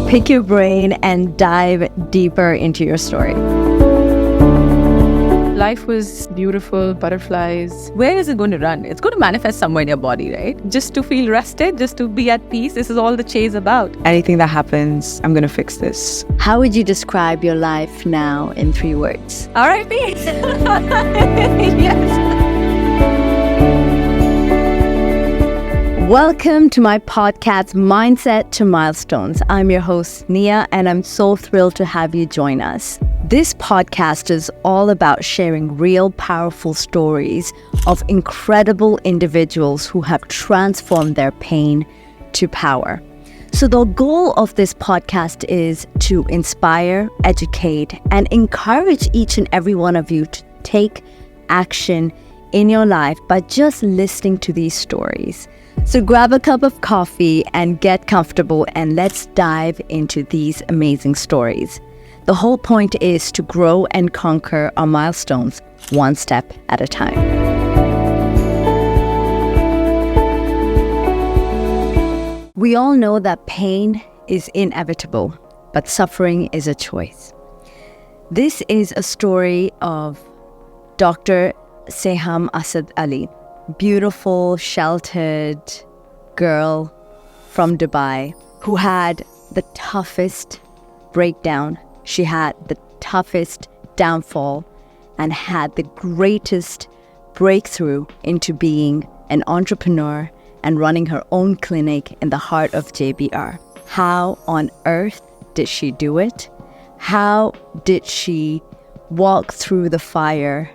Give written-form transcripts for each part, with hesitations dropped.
pick your brain and dive deeper into your story. Life was beautiful, butterflies. Where is it going to run? It's going to manifest somewhere in your body, right? Just to feel rested, just to be at peace. This is all the chase about. Anything that happens, I'm going to fix this. How would you describe your life now in 3 words? R.I.P. Yes. Welcome to my podcast, Mindset to Milestones. I'm your host, Nia, and I'm so thrilled to have you join us. This podcast is all about sharing real, powerful stories of incredible individuals who have transformed their pain to power. So the goal of this podcast is to inspire, educate, and encourage each and every one of you to take action in your life by just listening to these stories. So grab a cup of coffee and get comfortable, and let's dive into these amazing stories. The whole point is to grow and conquer our milestones one step at a time. We all know that pain is inevitable, but suffering is a choice. This is a story of Dr. Seham Asad Ali, beautiful, sheltered girl from Dubai who had the toughest breakdown. She had the toughest downfall and had the greatest breakthrough into being an entrepreneur and running her own clinic in the heart of JBR. How on earth did she do it? How did she walk through the fire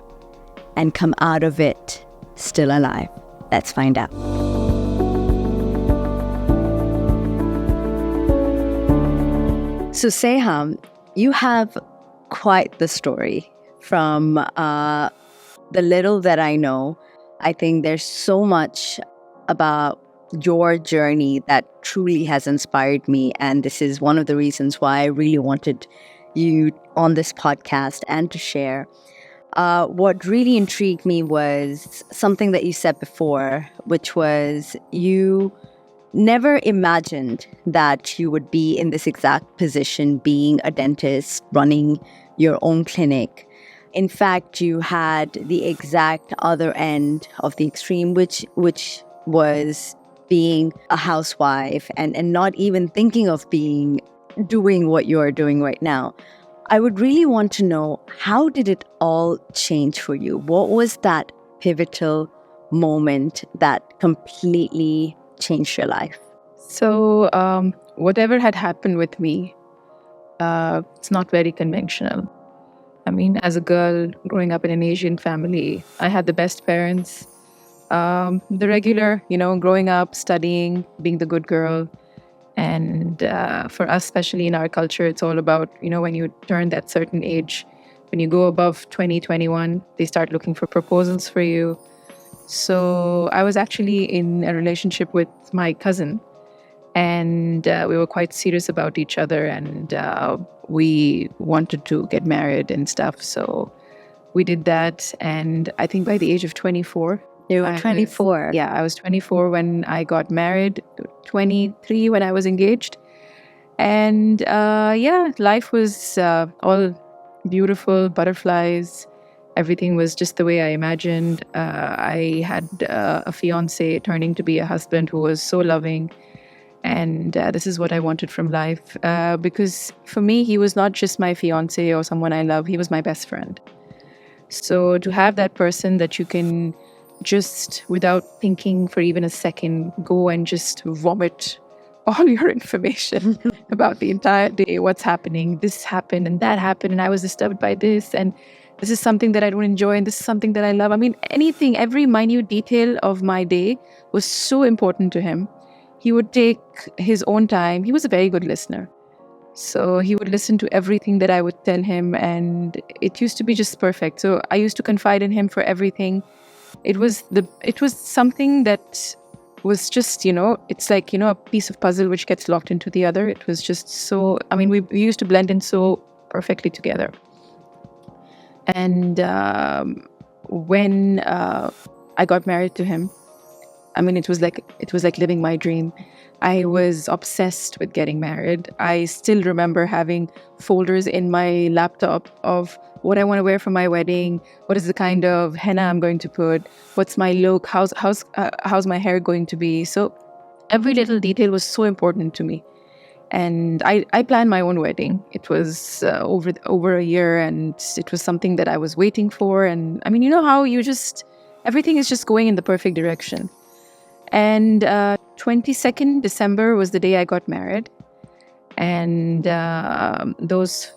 and come out of it still alive? Let's find out. So Seham, you have quite the story. From the little that I know, I think there's so much about your journey that truly has inspired me. And this is one of the reasons why I really wanted you on this podcast and to share. What really intrigued me was something that you said before, which was you never imagined that you would be in this exact position, being a dentist, running your own clinic. In fact, you had the exact other end of the extreme, which was being a housewife and not even thinking of doing what you are doing right now. I would really want to know, how did it all change for you? What was that pivotal moment that completely changed your life? So whatever had happened with me, it's not very conventional. I mean, as a girl growing up in an Asian family, I had the best parents. The regular, growing up, studying, being the good girl. And for us, especially in our culture, it's all about, when you turn that certain age, when you go above 20, 21, they start looking for proposals for you. So I was actually in a relationship with my cousin, and we were quite serious about each other, and we wanted to get married and stuff. So we did that. And I think by the age of 24, You were 24. I was 24 when I got married, 23 when I was engaged. And life was all beautiful, butterflies. Everything was just the way I imagined. I had a fiance turning to be a husband who was so loving. And this is what I wanted from life. Because for me, he was not just my fiance or someone I love. He was my best friend. So to have that person that you can just, without thinking for even a second, go and just vomit all your information about the entire day, what's happening, this happened and that happened, and I was disturbed by this, and this is something that I don't enjoy, and this is something that I love. I mean, anything, every minute detail of my day was so important to him. He would take his own time. He was a very good listener. So he would listen to everything that I would tell him, and it used to be just perfect. So I used to confide in him for everything. It was something that was just, it's like, a piece of puzzle which gets locked into the other. It was just so, we used to blend in so perfectly together. And when I got married to him, I mean, it was like living my dream. I was obsessed with getting married. I still remember having folders in my laptop of what I want to wear for my wedding, what is the kind of henna I'm going to put, what's my look, how's my hair going to be. So every little detail was so important to me. And I planned my own wedding. It was over a year, and it was something that I was waiting for. And I mean, you know how everything is just going in the perfect direction. And 22nd December was the day I got married. And those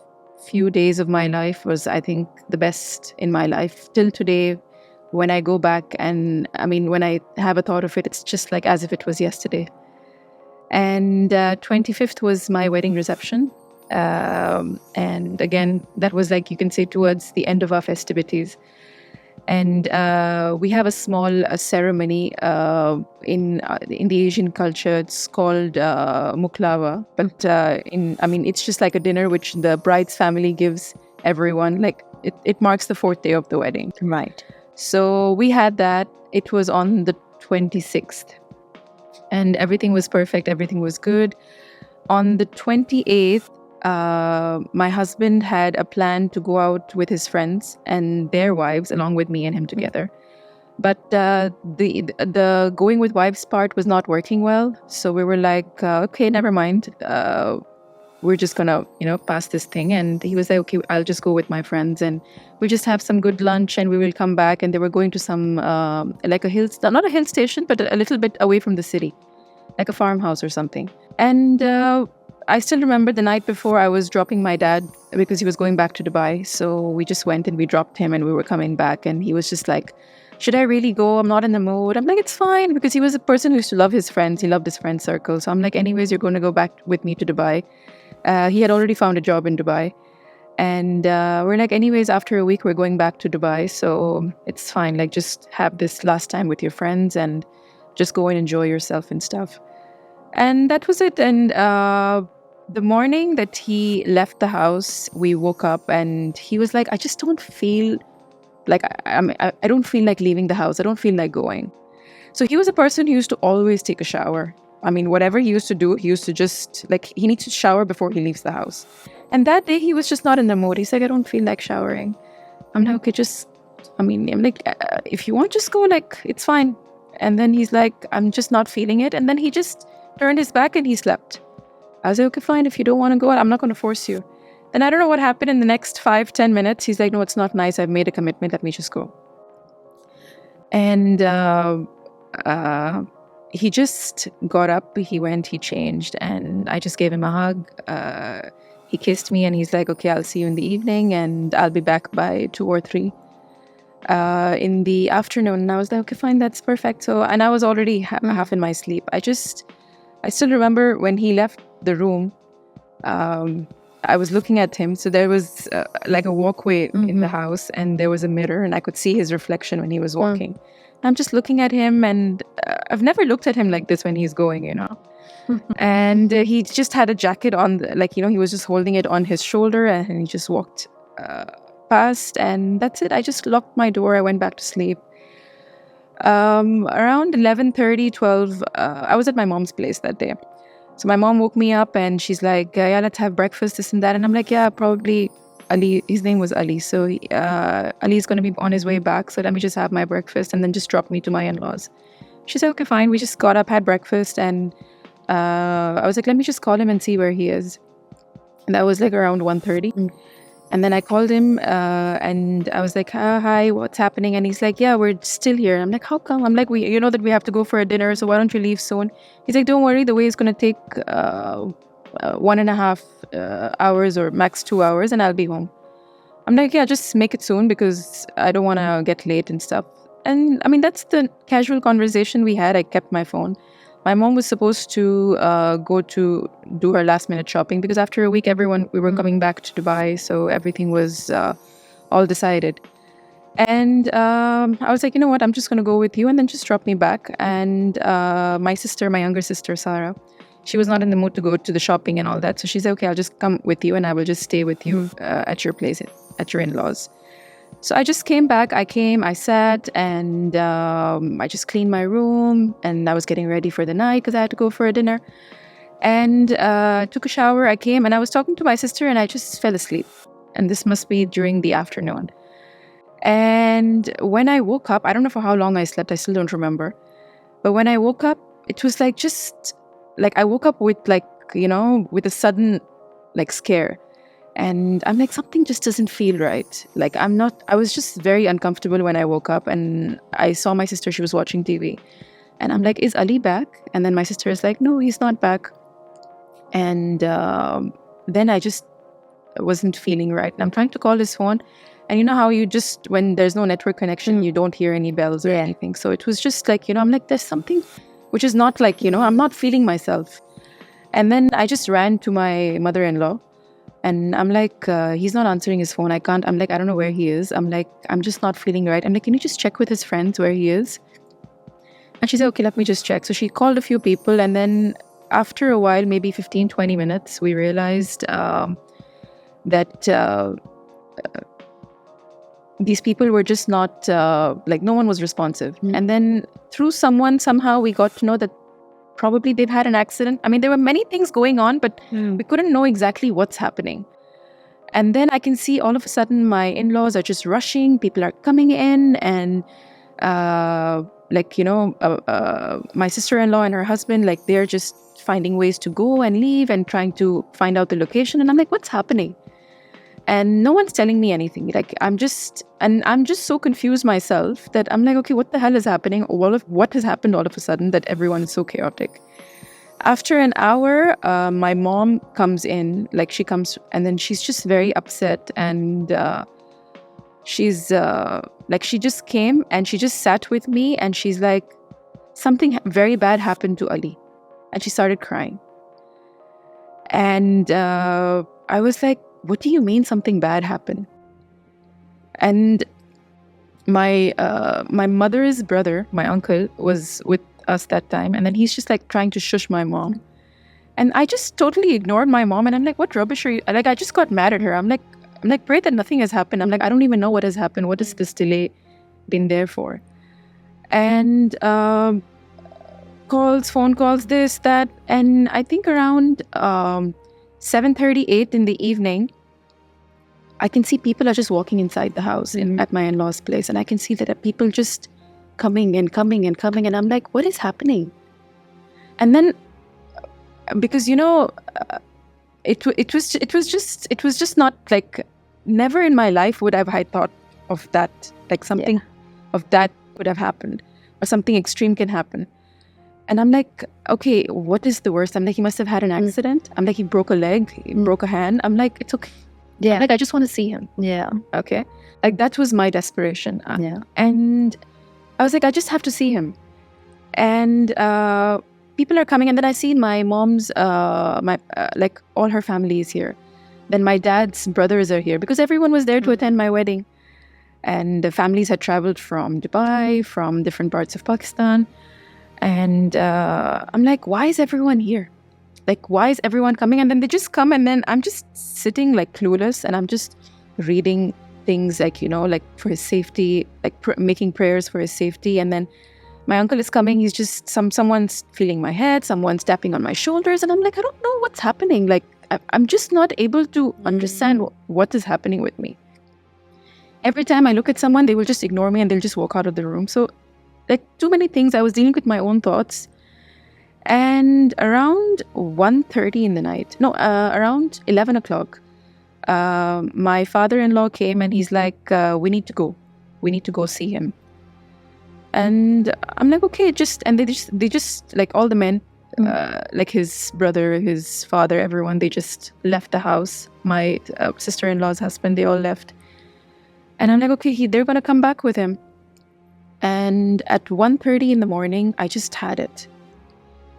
few days of my life was, I think, the best in my life. Till today, when I go back and, I mean, when I have a thought of it, it's just like as if it was yesterday. And 25th was my wedding reception. And again, that was like, you can say, towards the end of our festivities. And we have a small ceremony in the Asian culture. It's called muklava. But it's just like a dinner which the bride's family gives everyone. Like it marks the fourth day of the wedding. Right. So we had that. It was on the 26th. And everything was perfect. Everything was good. On the 28th, my husband had a plan to go out with his friends and their wives, along with me and him together. But the going with wives part was not working well. So we were like, okay, never mind. We're just gonna, pass this thing. And he was like, okay, I'll just go with my friends and we'll just have some good lunch and we will come back. And they were going to some, like not a hill station, but a little bit away from the city, like a farmhouse or something. And I still remember the night before I was dropping my dad because he was going back to Dubai. So we just went and we dropped him and we were coming back. And he was just like, should I really go? I'm not in the mood. I'm like, it's fine, because he was a person who used to love his friends. He loved his friend circle. So I'm like, anyways, you're going to go back with me to Dubai. He had already found a job in Dubai. And we're like, anyways, after a week, we're going back to Dubai. So it's fine. Like, just have this last time with your friends and just go and enjoy yourself and stuff. And that was it. And the morning that he left the house, we woke up and he was like, I just don't feel like, I don't feel like leaving the house. I don't feel like going. So he was a person who used to always take a shower. I mean, whatever he used to do, he used to just, like, he needs to shower before he leaves the house. And that day, he was just not in the mood. He's like, I don't feel like showering. I'm like, okay, I'm like, if you want, just go, like, it's fine. And then he's like, I'm just not feeling it. And then he just turned his back and he slept. I was like, okay, fine. If you don't want to go, I'm not going to force you. Then I don't know what happened in the next 5-10 minutes. He's like, no, it's not nice. I've made a commitment. Let me just go. And he just got up, he went, he changed, and I just gave him a hug. He kissed me and he's like, okay, I'll see you in the evening and I'll be back by 2 or 3 in the afternoon. And I was like, okay, fine, that's perfect. So, and I was already half in my sleep. I still remember when he left the room, I was looking at him. So there was like a walkway in the house and there was a mirror and I could see his reflection when he was walking. I'm just looking at him and I've never looked at him like this when he's going, And he just had a jacket on, he was just holding it on his shoulder and he just walked past and that's it. I just locked my door. I went back to sleep. Around 11:30, 12, I was at my mom's place that day. So my mom woke me up and she's like, yeah, let's have breakfast, this and that. And I'm like, yeah, probably Ali. His name was Ali. So Ali's going to be on his way back. So let me just have my breakfast and then just drop me to my in-laws. She said, okay, fine. We just got up, had breakfast. And I was like, let me just call him and see where he is. And that was like around 1:30. And then I called him and I was like, hi, what's happening? And he's like, yeah, we're still here. And I'm like, how come? I'm like, you know that we have to go for a dinner, so why don't you leave soon? He's like, don't worry, the way is going to take 1.5 hours or max 2 hours and I'll be home. I'm like, yeah, just make it soon because I don't want to get late and stuff. And I mean, that's the casual conversation we had. I kept my phone. My mom was supposed to go to do her last minute shopping because after a week, we were coming back to Dubai. So everything was all decided. And I was like, you know what, I'm just going to go with you and then just drop me back. And my younger sister, Sarah, she was not in the mood to go to the shopping and all that. So she said, okay, I'll just come with you and I will just stay with you at your place, at your in-laws. So I just came back. I sat, and I just cleaned my room, and I was getting ready for the night because I had to go for a dinner. And took a shower. I came, and I was talking to my sister, and I just fell asleep. And this must be during the afternoon. And when I woke up, I don't know for how long I slept. I still don't remember. But when I woke up, it was like just like I woke up with with a sudden scare. And I'm like, something just doesn't feel right. I was just very uncomfortable when I woke up, and I saw my sister, she was watching TV. And I'm like, is Ali back? And then my sister is like, no, he's not back. And then I just wasn't feeling right. And I'm trying to call his phone. And you know how you just, when there's no network connection, you don't hear any bells or anything. So it was just I'm like, there's something which is not I'm not feeling myself. And then I just ran to my mother-in-law. And I'm like, he's not answering his phone. I'm like, I don't know where he is. I'm like, I'm just not feeling right. I'm like, can you just check with his friends where he is? And she said, okay, let me just check. So she called a few people. And then after a while, maybe 15, 20 minutes, we realized that these people were just not, no one was responsive. And then through somehow we got to know that probably they've had an accident. I mean, there were many things going on, but we couldn't know exactly what's happening. And then I can see all of a sudden my in-laws are just rushing. People are coming in, and my sister-in-law and her husband, they're just finding ways to go and leave and trying to find out the location. And I'm like, what's happening? And no one's telling me anything. I'm just so confused myself that I'm like, okay, what the hell is happening? What has happened all of a sudden that everyone is so chaotic? After an hour, my mom comes in, she comes, and then she's just very upset. And she's she just came and she just sat with me, and she's like, something very bad happened to Ali. And she started crying. And I was like, what do you mean something bad happened? And my mother's brother, my uncle, was with us that time. And then he's just trying to shush my mom. And I just totally ignored my mom. And I'm like, what rubbish are you? I just got mad at her. I'm like, pray that nothing has happened. I'm like, I don't even know what has happened. What has this delay been there for? And phone calls, this, that. And I think around 7:38 in the evening, I can see people are just walking inside the house at my in-laws' place. And I can see that people just coming and coming and coming. And I'm like, what is happening? And then, because, it was just not never in my life would I have thought of that, something of that could have happened, or something extreme can happen. And I'm like, okay, what is the worst? I'm like, he must have had an accident. I'm like, he broke a leg, he broke a hand. I'm like, it's okay. Yeah. I just want to see him. Yeah. Okay. That was my desperation. Yeah. And I was like, I just have to see him. And people are coming. And then I see my mom's, all her family is here. Then my dad's brothers are here because everyone was there to attend my wedding. And the families had traveled from Dubai, from different parts of Pakistan. And I'm like, why is everyone here? Why is everyone coming? And then they just come, and then I'm just sitting clueless, and I'm just reading things for his safety, making prayers for his safety. And then my uncle is coming. He's just someone's feeling my head, someone's tapping on my shoulders, and I'm like, I don't know what's happening. I'm just not able to understand what is happening with me. Every time I look at someone, they will just ignore me and they'll just walk out of the room. So too many things. I was dealing with my own thoughts. And around 1:30 in the night, around 11 o'clock, my father-in-law came, and he's like, we need to go. We need to go see him. And I'm like, okay, and they just all the men, his brother, his father, everyone, they just left the house. My sister-in-law's husband, they all left. And I'm like, okay, they're going to come back with him. And at 1:30 in the morning, I just had it.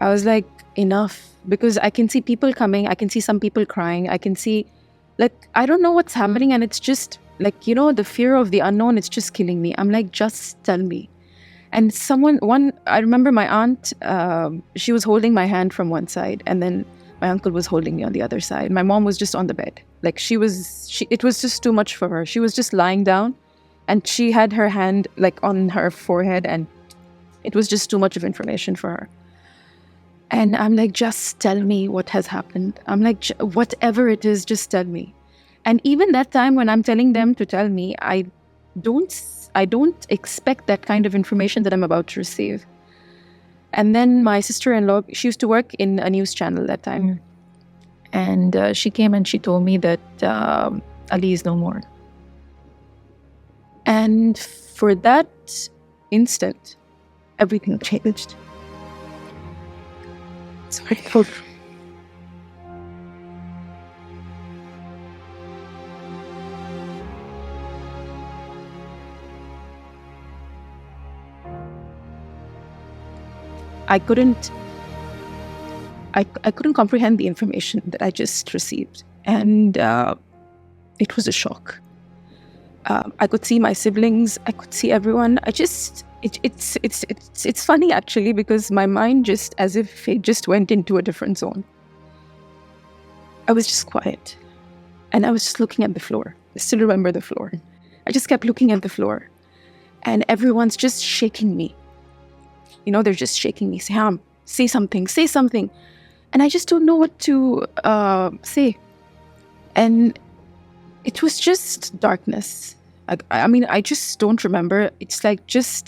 I was like, enough, because I can see people coming. I can see some people crying. I can see, I don't know what's happening. And it's just the fear of the unknown, it's just killing me. I'm like, just tell me. And I remember my aunt, she was holding my hand from one side, and then my uncle was holding me on the other side. My mom was just on the bed. It was just too much for her. She was just lying down And she had her hand like on her forehead, and it was just too much of information for her. And I'm like, just tell me what has happened. I'm like, whatever it is, just tell me. And even that time when I'm telling them to tell me, I don't expect that kind of information that I'm about to receive. And then my sister-in-law, she used to work in a news channel that time. And she came and she told me that Ali is no more. And for that instant, everything changed. Sorry. I couldn't comprehend the information that I just received, and it was a shock. I could see my siblings. I could see everyone. It's funny actually, because my mind just as if it just went into a different zone. I was just quiet, and I was just looking at the floor. I still remember the floor. I just kept looking at the floor, and everyone's just shaking me. You know, they're just shaking me. Seham, say something, say something. And I just don't know what to say. And it was just darkness. I mean, I just don't remember. It's like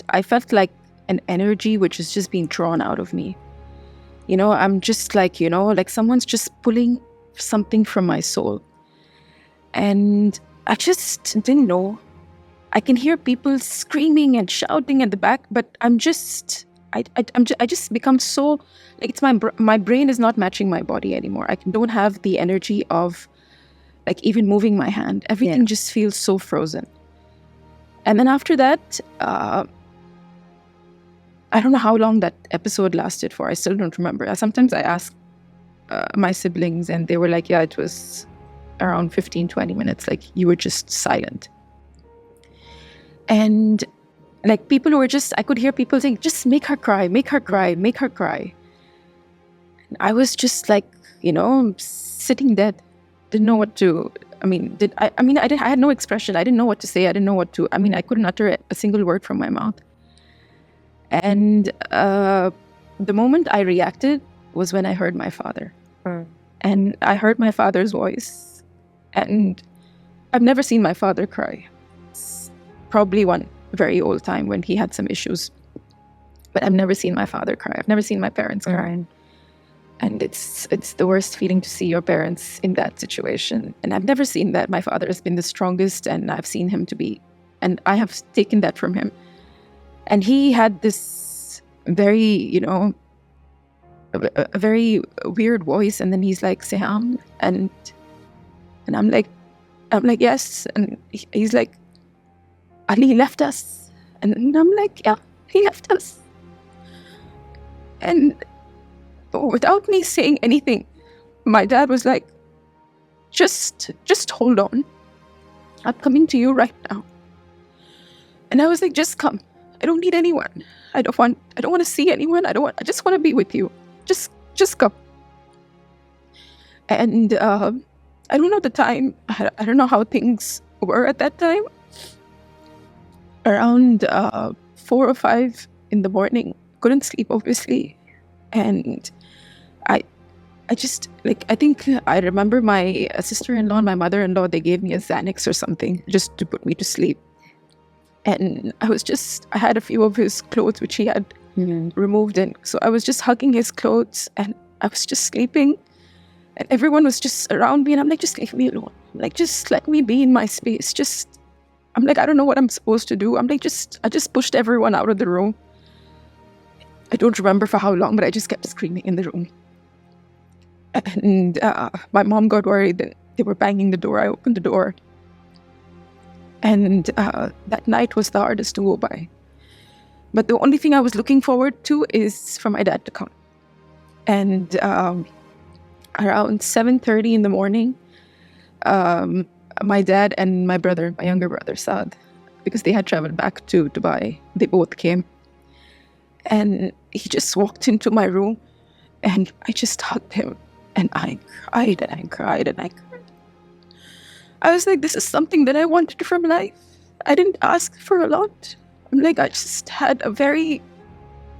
I felt like an energy which is just being drawn out of me. You know, I'm just like, you know, like someone's just pulling something from my soul. And I just didn't know. I can hear people screaming and shouting at the back, but I just become so like it's my brain is not matching my body anymore. I don't have the energy of like even moving my hand. Everything just feels so frozen. And then after that, I don't know how long that episode lasted for. I still don't remember. Sometimes I ask my siblings, and they were like, yeah, it was around 15-20 minutes. Like, you were just silent. And like people who were I could hear people saying, just make her cry, make her cry, make her cry. And I was just like, you know, sitting dead. Didn't know what to, I had no expression. I didn't know what to say. I didn't know what to, I couldn't utter a single word from my mouth. And the moment I reacted was when I heard my father. And I heard my father's voice. And I've never seen my father cry. It's probably one very old time when he had some issues. But I've never seen my father cry. I've never seen my parents cry. And it's the worst feeling to see your parents in that situation. And I've never seen that. My father has been the strongest, and I've seen him to be, and I have taken that from him. And he had this very, you know, a very weird voice. And then he's like, Seham. And I'm like, yes. And he's like, Ali left us. And I'm like, yeah, he left us. And without me saying anything, my dad was like, just hold on. I'm coming to you right now. And I was like, just come. I don't need anyone. I don't want to see anyone. I just want to be with you. Just come. And I don't know the time. I don't know how things were at that time. Around 4 or 5 in the morning, couldn't sleep obviously. And I just, like, I think I remember my sister-in-law and my mother-in-law, they gave me a Xanax or something just to put me to sleep. And I had a few of his clothes which he had removed. And so I was just hugging his clothes, and I was just sleeping. And everyone was just around me, and I'm like, just leave me alone. Like, just let me be in my space. I'm like, I don't know what I'm supposed to do. I'm like, I just pushed everyone out of the room. I don't remember for how long, but I just kept screaming in the room. And my mom got worried that they were banging the door. I opened the door. And that night was the hardest to go by. But the only thing I was looking forward to is for my dad to come. And around 7:30 in the morning, my dad and my brother, my younger brother, Asad, because they had traveled back to Dubai, they both came. And he just walked into my room, and I just hugged him. And I cried and I cried and I cried. I was like, this is something that I wanted from life. I didn't ask for a lot. I'm like, I just had a very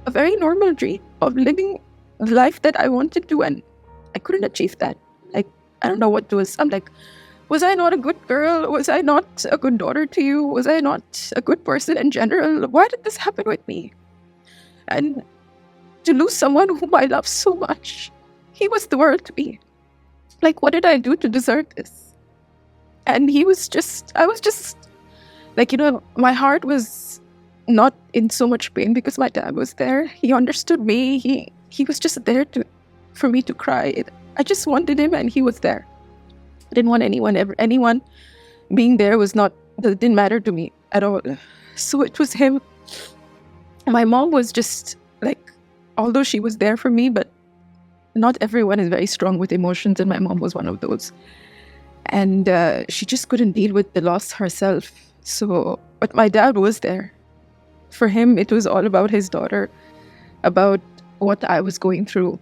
normal dream of living the life that I wanted to, and I couldn't achieve that. Like, I don't know what was. I'm like, was I not a good girl? Was I not a good daughter to you? Was I not a good person in general? Why did this happen with me? And to lose someone whom I love so much, he was the world to me. Like, what did I do to deserve this? And I was just, like, my heart was not in so much pain because my dad was there. He understood me. He was just there for me to cry. I just wanted him, and he was there. I didn't want anyone being there didn't matter to me at all. So it was him. My mom was just like, although she was there for me, but not everyone is very strong with emotions, and my mom was one of those. And she just couldn't deal with the loss herself. So, but my dad was there. For him, it was all about his daughter, about what I was going through,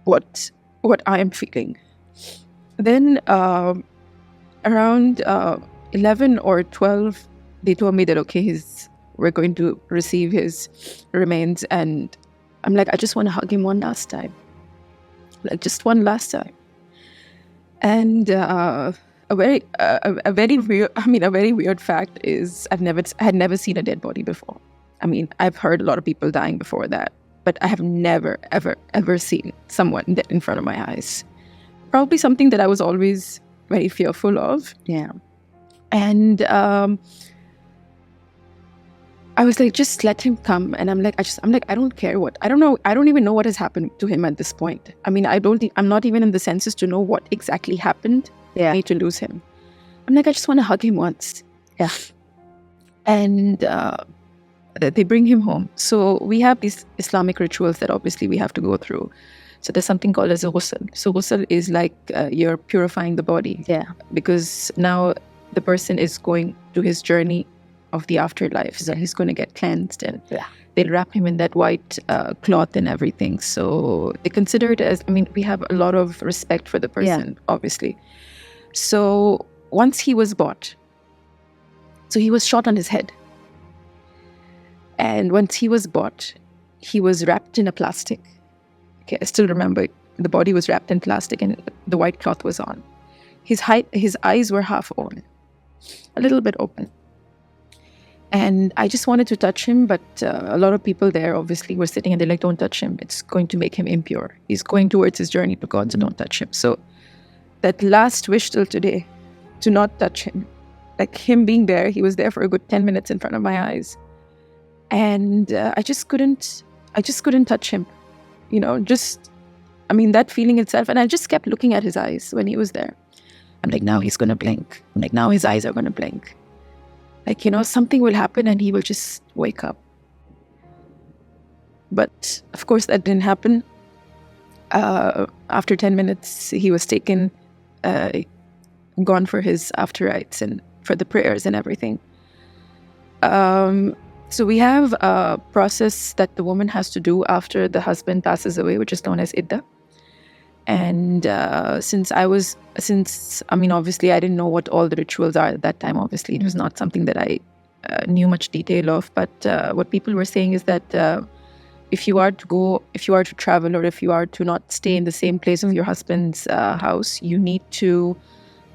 what I am feeling. Then around 11 or 12, they told me that, okay, we're going to receive his remains. And I'm like, I just want to hug him one last time. Like, just one last time. And a very weird fact is I had never seen a dead body before. I mean, I've heard a lot of people dying before that, but I have never, ever, ever seen someone dead in front of my eyes. Probably something that I was always very fearful of. Yeah. And I was like, just let him come. And I'm like, I don't care what. I don't know. I don't even know what has happened to him at this point. I mean, I'm not even in the senses to know what exactly happened for me to lose him. I'm like, I just want to hug him once. Yeah. And they bring him home. So we have these Islamic rituals that obviously we have to go through. So there's something called as a ghusl. So ghusl is like you're purifying the body. Yeah. Because now the person is going to his journey of the afterlife. So he's going to get cleansed, and they'll wrap him in that white cloth and everything. So they consider it as, I mean, we have a lot of respect for the person, obviously. So once he was bought, so he was shot on his head. And once he was bought, he was wrapped in a plastic. Okay, I still remember the body was wrapped in plastic and the white cloth was on. His eyes were half open, a little bit open. And I just wanted to touch him, but a lot of people there obviously were sitting and they're like, don't touch him. It's going to make him impure. He's going towards his journey to God, so don't touch him. So that last wish till today, to not touch him. Like him being there, he was there for a good 10 minutes in front of my eyes. And I just couldn't touch him. That feeling itself. And I just kept looking at his eyes when he was there. I'm like, now he's going to blink. I'm like, now his eyes are going to blink. Like, something will happen and he will just wake up. But of course, that didn't happen. After 10 minutes, he was taken, gone for his after rites and for the prayers and everything. So we have a process that the woman has to do after the husband passes away, which is known as idda. And obviously I didn't know what all the rituals are at that time. Obviously, it was not something that I knew much detail of. But what people were saying is that if you are to travel, or if you are to not stay in the same place as your husband's house, you need to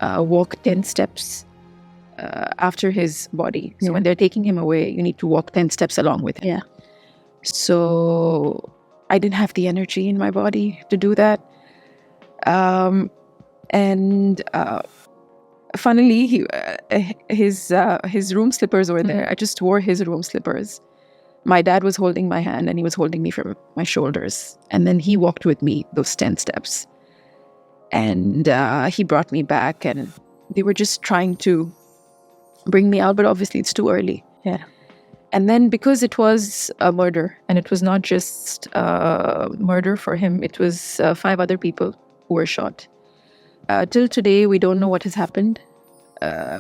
walk 10 steps after his body. So when they're taking him away, you need to walk 10 steps along with him. Yeah. So I didn't have the energy in my body to do that. Funnily, his room slippers were there. I just wore his room slippers. My dad was holding my hand and he was holding me from my shoulders. And then he walked with me those 10 steps. And he brought me back, and they were just trying to bring me out, but obviously it's too early. Yeah. And then because it was a murder, and it was not just murder for him, it was 5 other people who were shot. Till today, we don't know what has happened.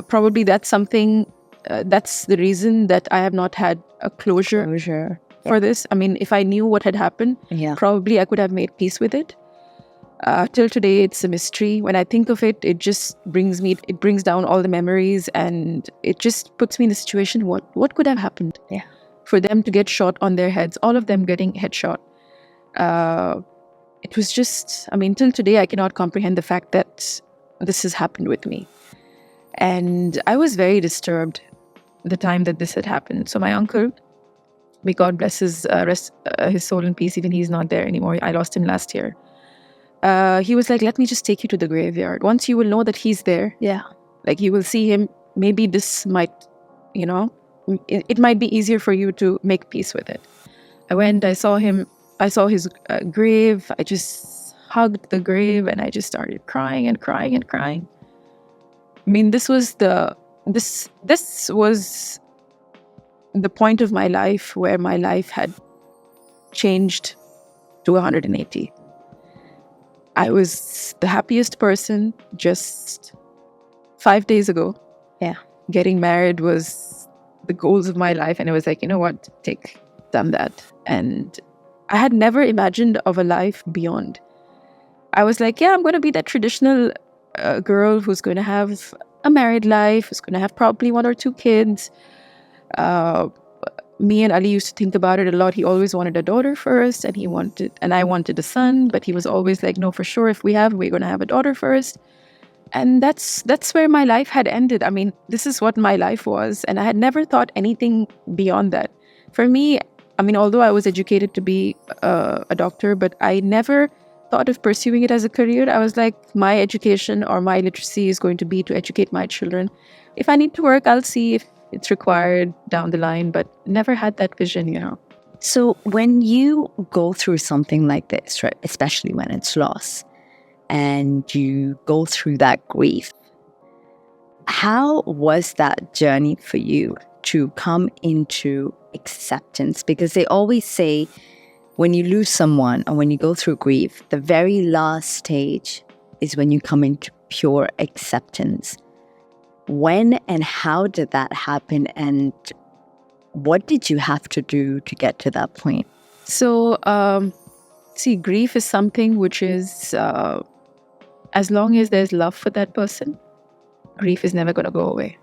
Probably that's something, that's the reason that I have not had a closure for this. I mean, if I knew what had happened, probably I could have made peace with it. Till today, it's a mystery. When I think of it, it brings down all the memories, and it just puts me in the situation, what could have happened? Yeah. For them to get shot on their heads, all of them getting headshot. It was just, till today, I cannot comprehend the fact that this has happened with me. And I was very disturbed the time that this had happened. So my uncle, may God bless his soul in peace, even he's not there anymore. I lost him last year. He was like, let me just take you to the graveyard. Once you will know that he's there, like you will see him, maybe this might, it might be easier for you to make peace with it. I went, I saw him, I saw his grave. I just hugged the grave and I just started crying and crying and crying. This was this was the point of my life where my life had changed to 180. I was the happiest person just 5 days ago. Yeah. Getting married was the goals of my life. And it was like, you know what, done that. And I had never imagined of a life beyond. I was like, yeah, I'm going to be that traditional girl who's going to have a married life, who's going to have probably 1 or 2 kids. Me and Ali used to think about it a lot. He always wanted a daughter first, and I wanted a son, but he was always like, no, for sure, if we're going to have a daughter first. And that's where my life had ended. This is what my life was, and I had never thought anything beyond that. For me, although I was educated to be a doctor, but I never thought of pursuing it as a career. I was like, my education or my literacy is going to be to educate my children. If I need to work, I'll see if it's required down the line, but never had that vision, So when you go through something like this, right, especially when it's loss, and you go through that grief, how was that journey for you to come into acceptance? Because they always say when you lose someone or when you go through grief, the very last stage is when you come into pure acceptance. When and how did that happen, and what did you have to do to get to that point? So, grief is something which is, as long as there's love for that person, grief is never going to go away.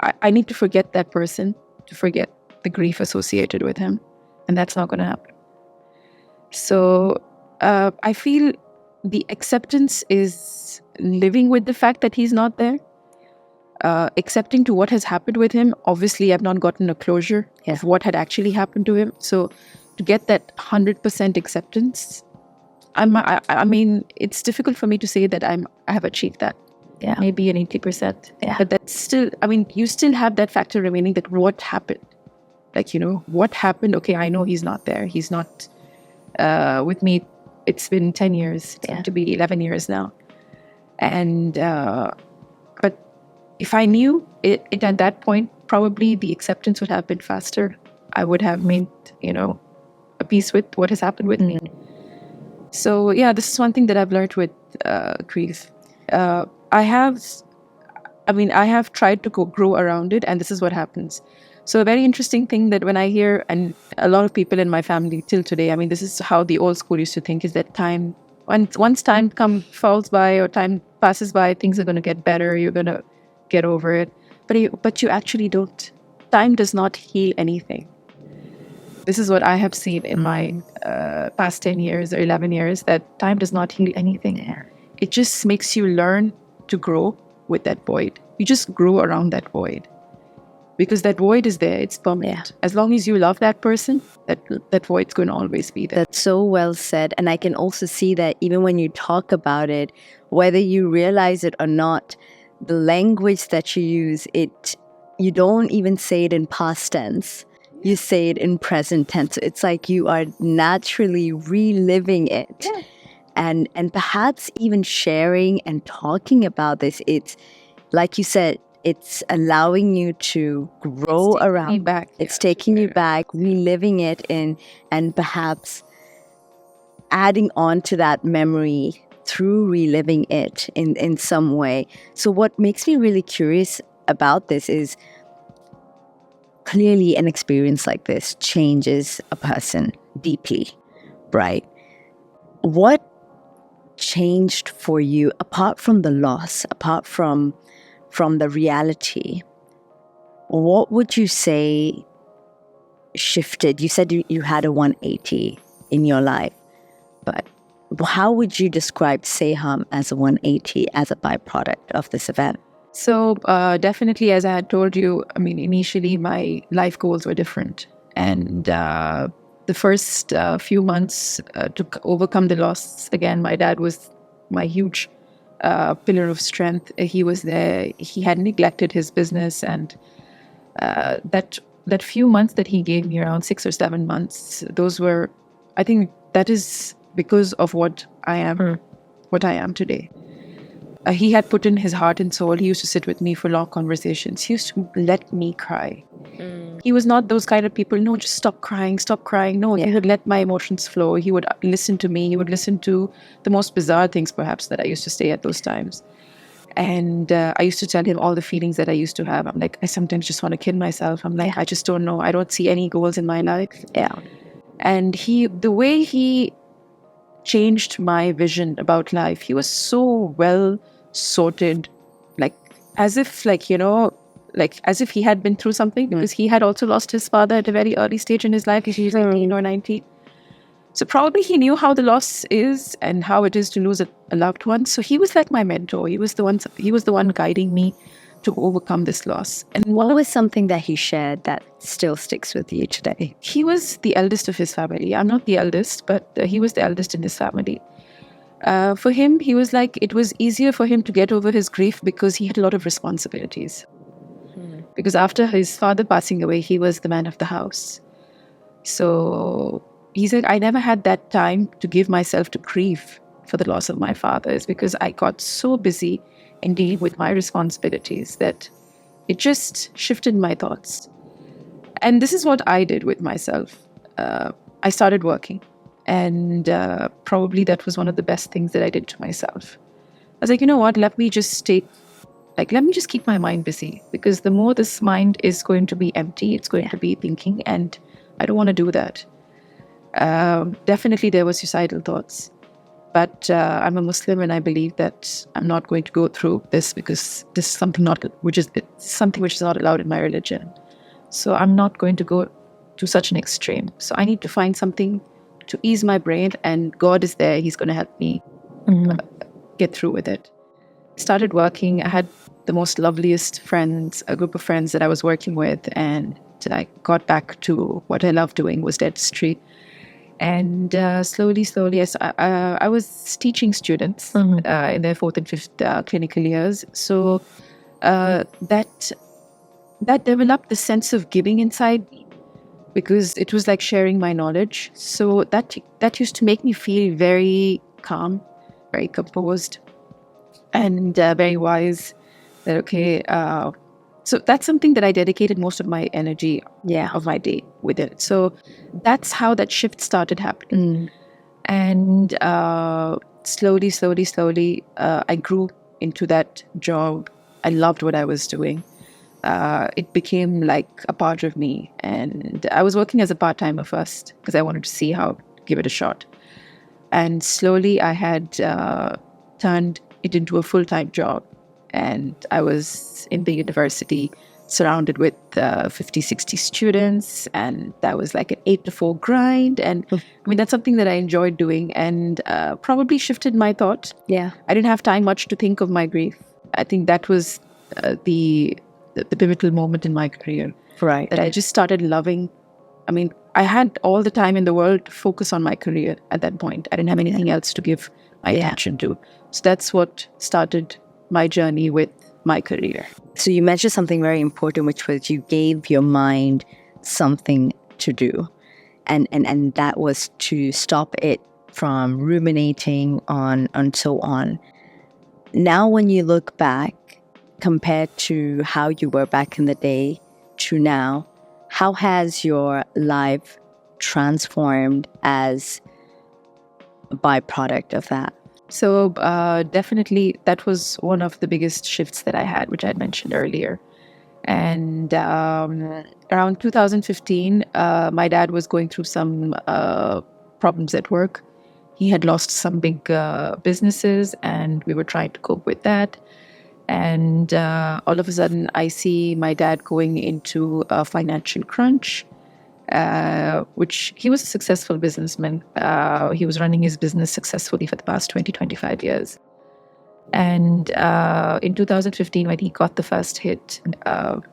I need to forget that person to forget the grief associated with him, and that's not going to happen. So, I feel the acceptance is living with the fact that he's not there, accepting to what has happened with him. Obviously, I've not gotten a closure of what had actually happened to him. So to get that 100% acceptance, it's difficult for me to say that I have achieved that. Yeah. Maybe an 80%. Yeah. But that's still, you still have that factor remaining, that what happened? Like, what happened? Okay, I know he's not there. He's not with me. It's been 10 years, to be 11 years now. And, but if I knew it at that point, probably the acceptance would have been faster. I would have made, a peace with what has happened with me. So, yeah, this is one thing that I've learned with grief. I have tried to grow around it, and this is what happens. So a very interesting thing that when I hear, and a lot of people in my family till today, this is how the old school used to think, is that time, once time falls by or time passes by, things are going to get better, you're going to get over it. But you actually don't. Time does not heal anything. This is what I have seen in my past 10 years or 11 years, that time does not heal anything. It just makes you learn to grow with that void. You just grow around that void. Because that void is there, it's permanent. As long as you love that person, that void's going to always be there. That's so well said. And I can also see that even when you talk about it, whether you realize it or not, the language that you use, you don't even say it in past tense. You say it in present tense. So it's like you are naturally reliving it. Yeah. And perhaps even sharing and talking about this, it's like you said, it's allowing you to grow around. It's taking you back, reliving it and perhaps adding on to that memory through reliving it in some way. So what makes me really curious about this is clearly an experience like this changes a person deeply, right? What changed for you apart from the loss, apart from the reality? What would you say shifted? You said you had a 180 in your life, but how would you describe Seham as a 180 as a byproduct of this event? So definitely, as I had told you, I mean, initially my life goals were different. And the first few months to overcome the loss, again, my dad was my huge pillar of strength. He was there. He had neglected his business. And that few months that he gave me, around 6 or 7 months, those were, I think that is because of what I am today. He had put in his heart and soul. He used to sit with me for long conversations. He used to let me cry. He was not those kind of people, no, just stop crying, stop crying. No, he would let my emotions flow. He would listen to me. He would listen to the most bizarre things, perhaps, that I used to say at those times. And I used to tell him all the feelings that I used to have. I'm like, I sometimes just want to kill myself. I'm like, I just don't know. I don't see any goals in my life. Yeah. And the way he changed my vision about life, he was so well sorted, like as if as if he had been through something, because he had also lost his father at a very early stage in his life. He was 18 or 19. So probably he knew how the loss is and how it is to lose a loved one. So he was like my mentor. He was the one guiding me to overcome this loss. And what was something that he shared that still sticks with you today? He was the eldest of his family. I'm not the eldest, but he was the eldest in his family. For him, he was like, it was easier for him to get over his grief because he had a lot of responsibilities. Because after his father passing away, he was the man of the house. So he said, I never had that time to give myself to grief for the loss of my father. It's because I got so busy in dealing with my responsibilities that it just shifted my thoughts. And this is what I did with myself. I started working. And probably that was one of the best things that I did to myself. I was like, you know what, let me just keep my mind busy, because the more this mind is going to be empty, it's going to be thinking, and I don't want to do that. Definitely there were suicidal thoughts, but I'm a Muslim and I believe that I'm not going to go through this, because this is something which is not allowed in my religion. So I'm not going to go to such an extreme. So I need to find something to ease my brain, and God is there. He's going to help me get through with it. Started working. I had the most loveliest friends, a group of friends that I was working with, and I got back to what I loved doing, was dentistry. And slowly, I was teaching students in their 4th and 5th clinical years. So that developed the sense of giving inside me, because it was like sharing my knowledge. So that used to make me feel very calm, very composed, and very wise. That okay. So that's something that I dedicated most of my energy of my day with it. So that's how that shift started happening. And slowly, I grew into that job. I loved what I was doing. It became like a part of me. And I was working as a part-timer first, because I wanted to see give it a shot. And slowly I had turned it into a full-time job. And I was in the university surrounded with 50, 60 students. And that was like an 8 to 4 grind. And I mean, that's something that I enjoyed doing, and probably shifted my thought. Yeah. I didn't have time much to think of my grief. I think that was the pivotal moment in my career. Right. That I just started loving. I mean, I had all the time in the world to focus on my career at that point. I didn't have anything else to give my attention to. So that's what started my journey with my career. So you mentioned something very important, which was you gave your mind something to do. And that was to stop it from ruminating on and so on. Now, when you look back, compared to how you were back in the day to now, how has your life transformed as a byproduct of that? So definitely that was one of the biggest shifts that I had, which I had mentioned earlier. And around 2015, my dad was going through some problems at work. he had lost some big businesses, and we were trying to cope with that. And all of a sudden, I see my dad going into a financial crunch, which he was a successful businessman. He was running his business successfully for the past 20, 25 years. And in 2015, when he got the first hit,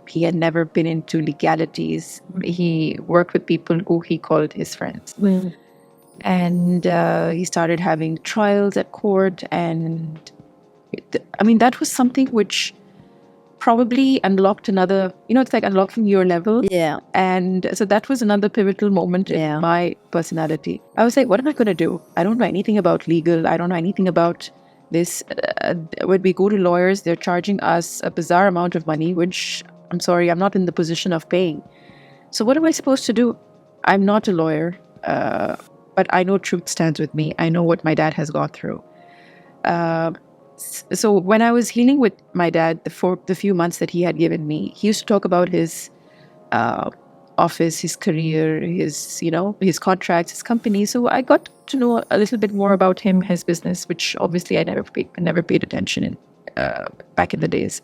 he had never been into legalities. He worked with people who he called his friends. And he started having trials at court. And that was something which probably unlocked another, it's like unlocking your level. Yeah. And so that was another pivotal moment in my personality. I was like, what am I going to do? I don't know anything about legal. I don't know anything about this. When we go to lawyers, they're charging us a bizarre amount of money, which, I'm sorry, I'm not in the position of paying. So what am I supposed to do? I'm not a lawyer, but I know truth stands with me. I know what my dad has gone through. So when I was healing with my dad, the few months that he had given me, he used to talk about his office, his career, his contracts, his company. So I got to know a little bit more about him, his business, which obviously I never paid attention in back in the days.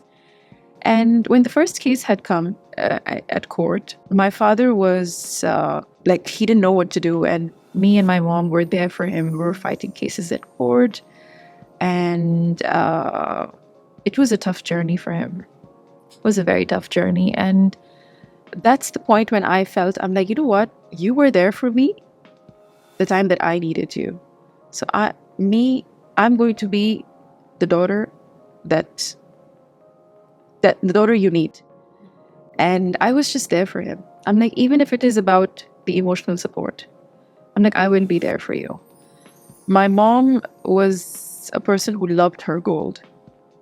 And when the first case had come at court, my father was he didn't know what to do, and me and my mom were there for him. We were fighting cases at court. And it was a tough journey for him. It was a very tough journey. And that's the point when I felt, I'm like, you know what? You were there for me the time that I needed you. So I'm going to be the daughter that the daughter you need. And I was just there for him. I'm like, even if it is about the emotional support, I'm like, I will be there for you. My mom was a person who loved her gold,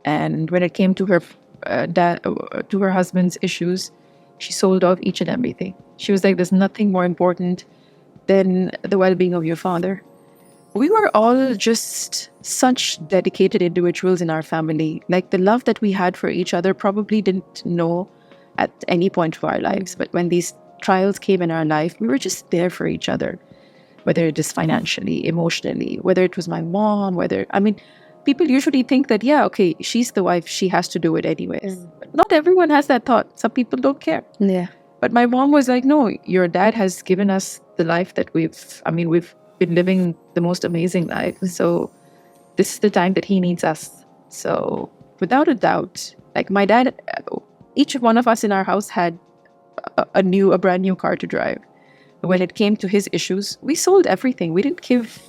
and when it came to her to her husband's issues, she sold off each and everything. She was like, there's nothing more important than the well-being of your father. We were all just such dedicated individuals in our family. Like, the love that we had for each other probably didn't know at any point of our lives, but when these trials came in our life, we were just there for each other. Whether it is financially, emotionally, whether it was my mom, people usually think that, okay, she's the wife, she has to do it anyways. But not everyone has that thought. Some people don't care. Yeah. But my mom was like, no, your dad has given us the life that we've been living the most amazing life. So this is the time that he needs us. So without a doubt, like my dad, each one of us in our house had a brand new car to drive. When it came to his issues, we sold everything. We didn't give,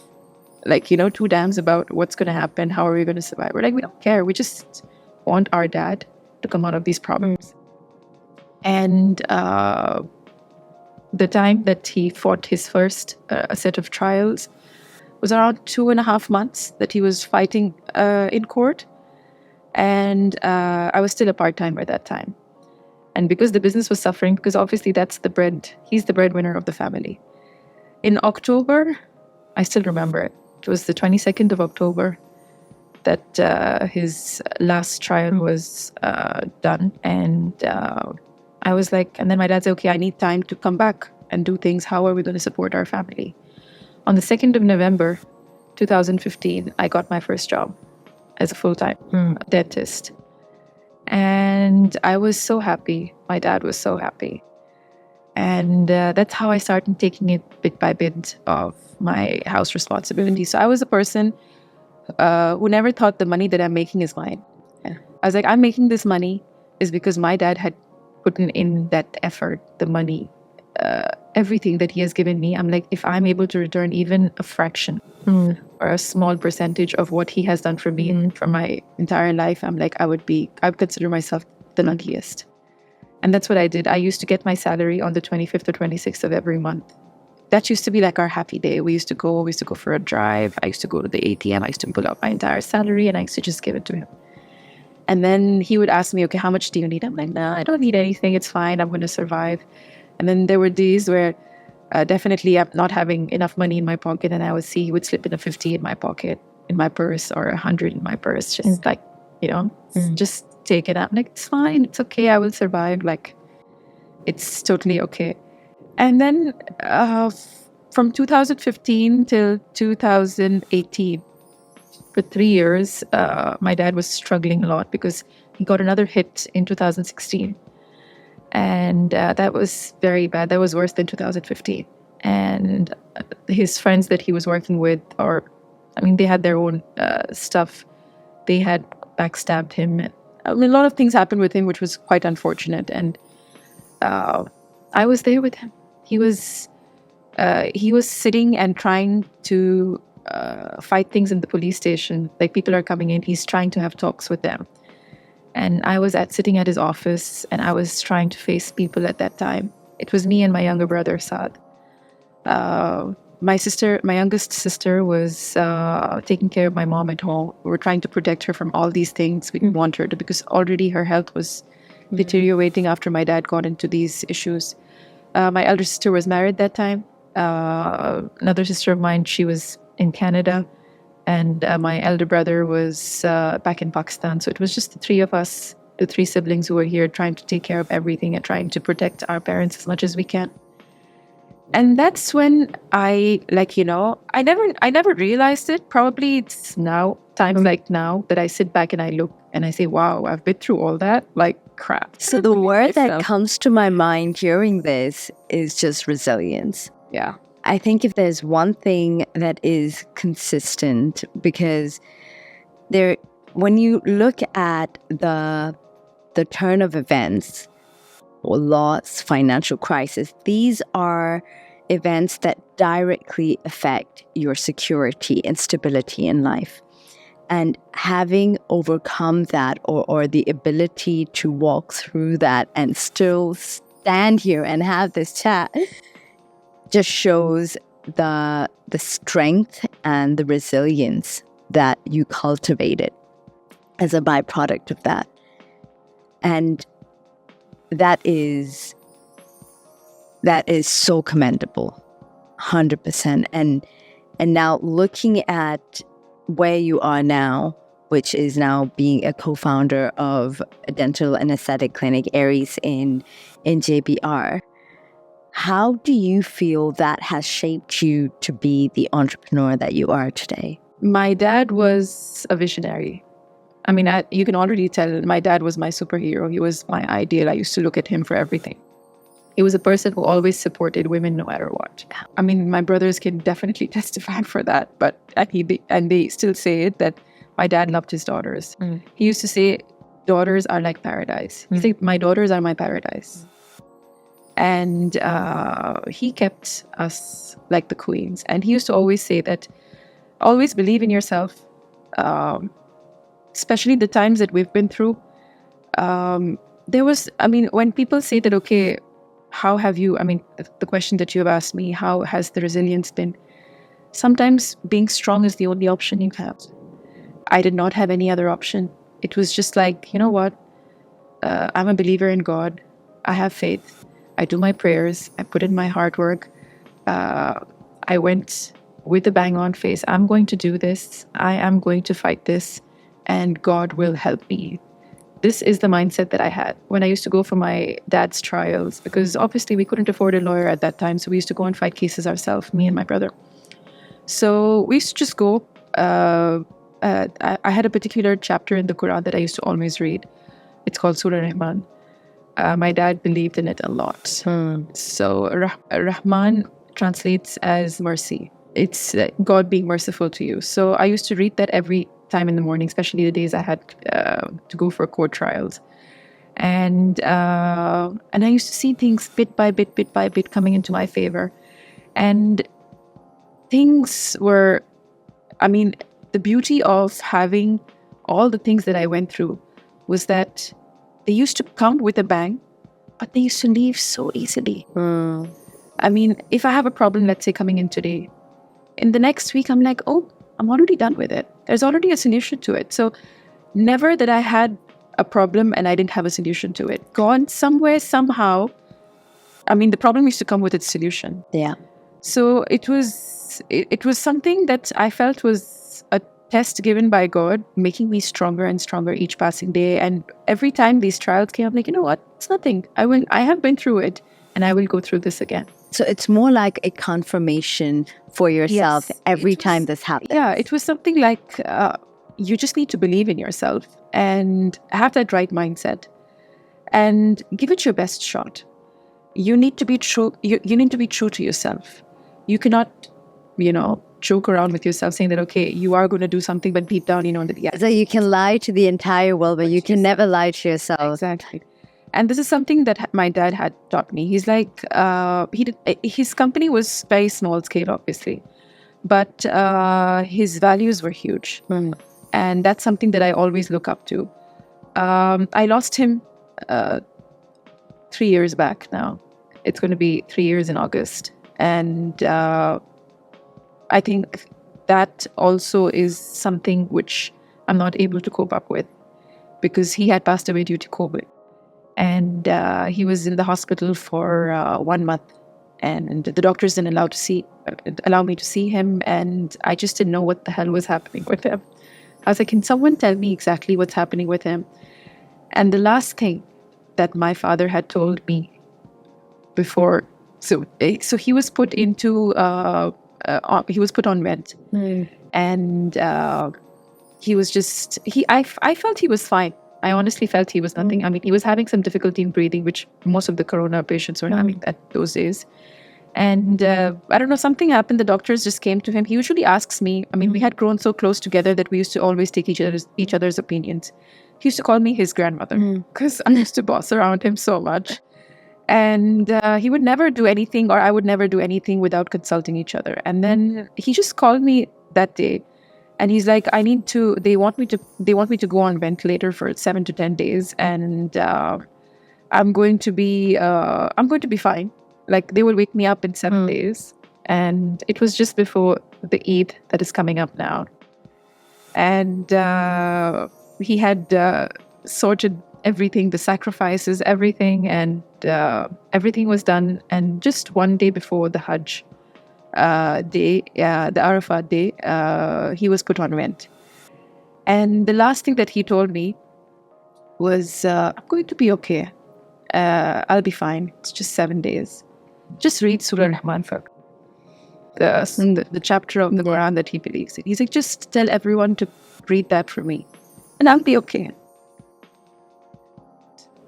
two damns about what's going to happen, how are we going to survive. We're like, we don't care. We just want our dad to come out of these problems. And the time that he fought his first set of trials was around 2.5 months that he was fighting in court. And I was still a part-timer at that time. And because the business was suffering, because obviously he's the breadwinner of the family. In October, I still remember it. It was the 22nd of October that his last trial was done. And I was like, and then my dad said, okay, I need time to come back and do things. How are we going to support our family? On the 2nd of November, 2015, I got my first job as a full-time dentist. And I was so happy. My dad was so happy. And that's how I started taking it bit by bit of my house responsibility. So I was a person who never thought the money that I'm making is mine. Yeah. I was like, I'm making this money is because my dad had put in that effort, the money, everything that he has given me. I'm like, if I'm able to return even a fraction or a small percentage of what he has done for me for my entire life, I'm like, I would consider myself the luckiest. And that's what I did. I used to get my salary on the 25th or 26th of every month. That used to be like our happy day. We used to go for a drive. I used to go to the ATM. I used to pull out my entire salary and I used to just give it to him. And then he would ask me, okay, how much do you need? I'm like, no, I don't need anything. It's fine. I'm going to survive. And then there were days where definitely I'm not having enough money in my pocket, and I would see he would slip in a 50 in my pocket, in my purse, or 100 in my purse, just just take it out. I'm like, it's fine, it's okay, I will survive. Like, it's totally okay. And then from 2015 till 2018, for 3 years, my dad was struggling a lot because he got another hit in 2016. And that was very bad. That was worse than 2015. And his friends that he was working with, they had their own stuff. They had backstabbed him. A lot of things happened with him, which was quite unfortunate. And I was there with him. He was sitting and trying to fight things in the police station. Like, people are coming in, he's trying to have talks with them. And I was sitting at his office, and I was trying to face people at that time. It was me and my younger brother, Asad. My youngest sister was taking care of my mom at home. We were trying to protect her from all these things. We didn't want her to, because already her health was deteriorating after my dad got into these issues. My elder sister was married that time. Another sister of mine, she was in Canada. And my elder brother was back in Pakistan. So it was just the three of us, the three siblings, who were here trying to take care of everything and trying to protect our parents as much as we can. And that's when I never realized it. Probably it's now, times like now, that I sit back and I look and I say, wow, I've been through all that. Like, crap. So the word that comes to my mind hearing this is just resilience. Yeah. I think if there's one thing that is consistent, because when you look at the turn of events, or loss, financial crisis, these are events that directly affect your security and stability in life. And having overcome that, or the ability to walk through that and still stand here and have this chat, just shows the strength and the resilience that you cultivated as a byproduct of that. And that is so commendable, 100%. And now looking at where you are now, which is now being a co-founder of a dental and aesthetic clinic, Aries, in JBR, how do you feel that has shaped you to be the entrepreneur that you are today? My dad was a visionary. I mean, you can already tell my dad was my superhero. He was my ideal. I used to look at him for everything. He was a person who always supported women no matter what. I mean, my brothers can definitely testify for that. And they still say it, that my dad loved his daughters. He used to say, daughters are like paradise. He said, my daughters are my paradise. And he kept us like the queens. And he used to always say that, always believe in yourself, especially the times that we've been through. When people say that, okay, how have you, the question that you have asked me, how has the resilience been? Sometimes being strong is the only option you have. I did not have any other option. It was just like, you know what? I'm a believer in God. I have faith. I do my prayers. I put in my hard work. I went with a bang on face. I'm going to do this. I am going to fight this, and God will help me. This is the mindset that I had when I used to go for my dad's trials, because obviously we couldn't afford a lawyer at that time. So we used to go and fight cases ourselves, me and my brother. So we used to just go. I had a particular chapter in the Quran that I used to always read. It's called Surah Rahman. My dad believed in it a lot. So Rahman translates as mercy. It's God being merciful to you. So I used to read that every time in the morning, especially the days I had to go for court trials. And I used to see things bit by bit coming into my favor. And things were, the beauty of having all the things that I went through was that they used to come with a bang, but they used to leave so easily. If I have a problem, let's say coming in today, in the next week, I'm like, oh, I'm already done with it. There's already a solution to it. So never that I had a problem and I didn't have a solution to it. Gone somewhere, somehow. The problem used to come with its solution. Yeah. So it was something that I felt was a test given by God, making me stronger and stronger each passing day. And every time these trials came, I'm like, you know what? It's nothing. I have been through it. and I will go through this again. So it's more like a confirmation for yourself Yes, every it was- time this happens. Yeah, it was something like you just need to believe in yourself and have that right mindset and give it your best shot. You need to be true. You need to be true to yourself. You cannot, joke around with yourself saying that, okay, you are going to do something, but deep down, you know that, yes. So you can lie to the entire world, but you can never lie to yourself. Exactly. And this is something that my dad had taught me. He's like, his company was very small scale, obviously, but his values were huge. And that's something that I always look up to. I lost him 3 years back now. It's going to be 3 years in August. And I think that also is something which I'm not able to cope up with, because he had passed away due to COVID. And he was in the hospital for 1 month. And the doctors didn't allow me to see him. And I just didn't know what the hell was happening with him. I was like, can someone tell me exactly what's happening with him? And the last thing that my father had told me before, so he was put into he was put on vent, and he was just I felt he was fine. I honestly felt he was nothing. I mean, he was having some difficulty in breathing, which most of the corona patients were having at those days. And I don't know, something happened. The doctors just came to him. He usually asks me. I mean, we had grown so close together that we used to always take each other's opinions. He used to call me his grandmother because I used to boss around him so much. And he would never do anything, or I would never do anything without consulting each other. And then he just called me that day, and he's like, they want me to go on ventilator for 7 to 10 days, and I'm going to be fine. Like, they will wake me up in 7 days. And it was just before the Eid that is coming up now. And he had sorted everything, the sacrifices, everything, and everything was done. And just one day before the Hajj day, the Arafat day, he was put on vent. And the last thing that he told me was, I'm going to be okay. I'll be fine. It's just 7 days. Just read Surah Rahman for the chapter of the Quran that he believes in. He's like, just tell everyone to read that for me, and I'll be okay.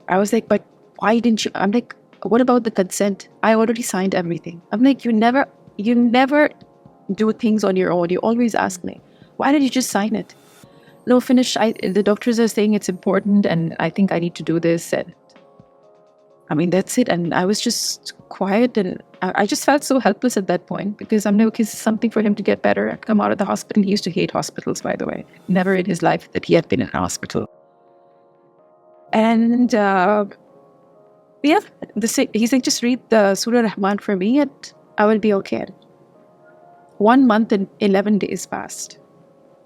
I was like, but why didn't you? I'm like, what about the consent? I already signed everything. I'm like, you never do things on your own. You always ask me, why did you just sign it? No, finish. The doctors are saying it's important, and I think I need to do this. And I mean, that's it. And I was just quiet, and I just felt so helpless at that point, because I'm like, okay, this is something for him to get better and come out of the hospital. He used to hate hospitals, by the way. Never in his life that he had been in a hospital. And he's like, just read the Surah Rahman for me and I will be okay. 1 month and 11 days passed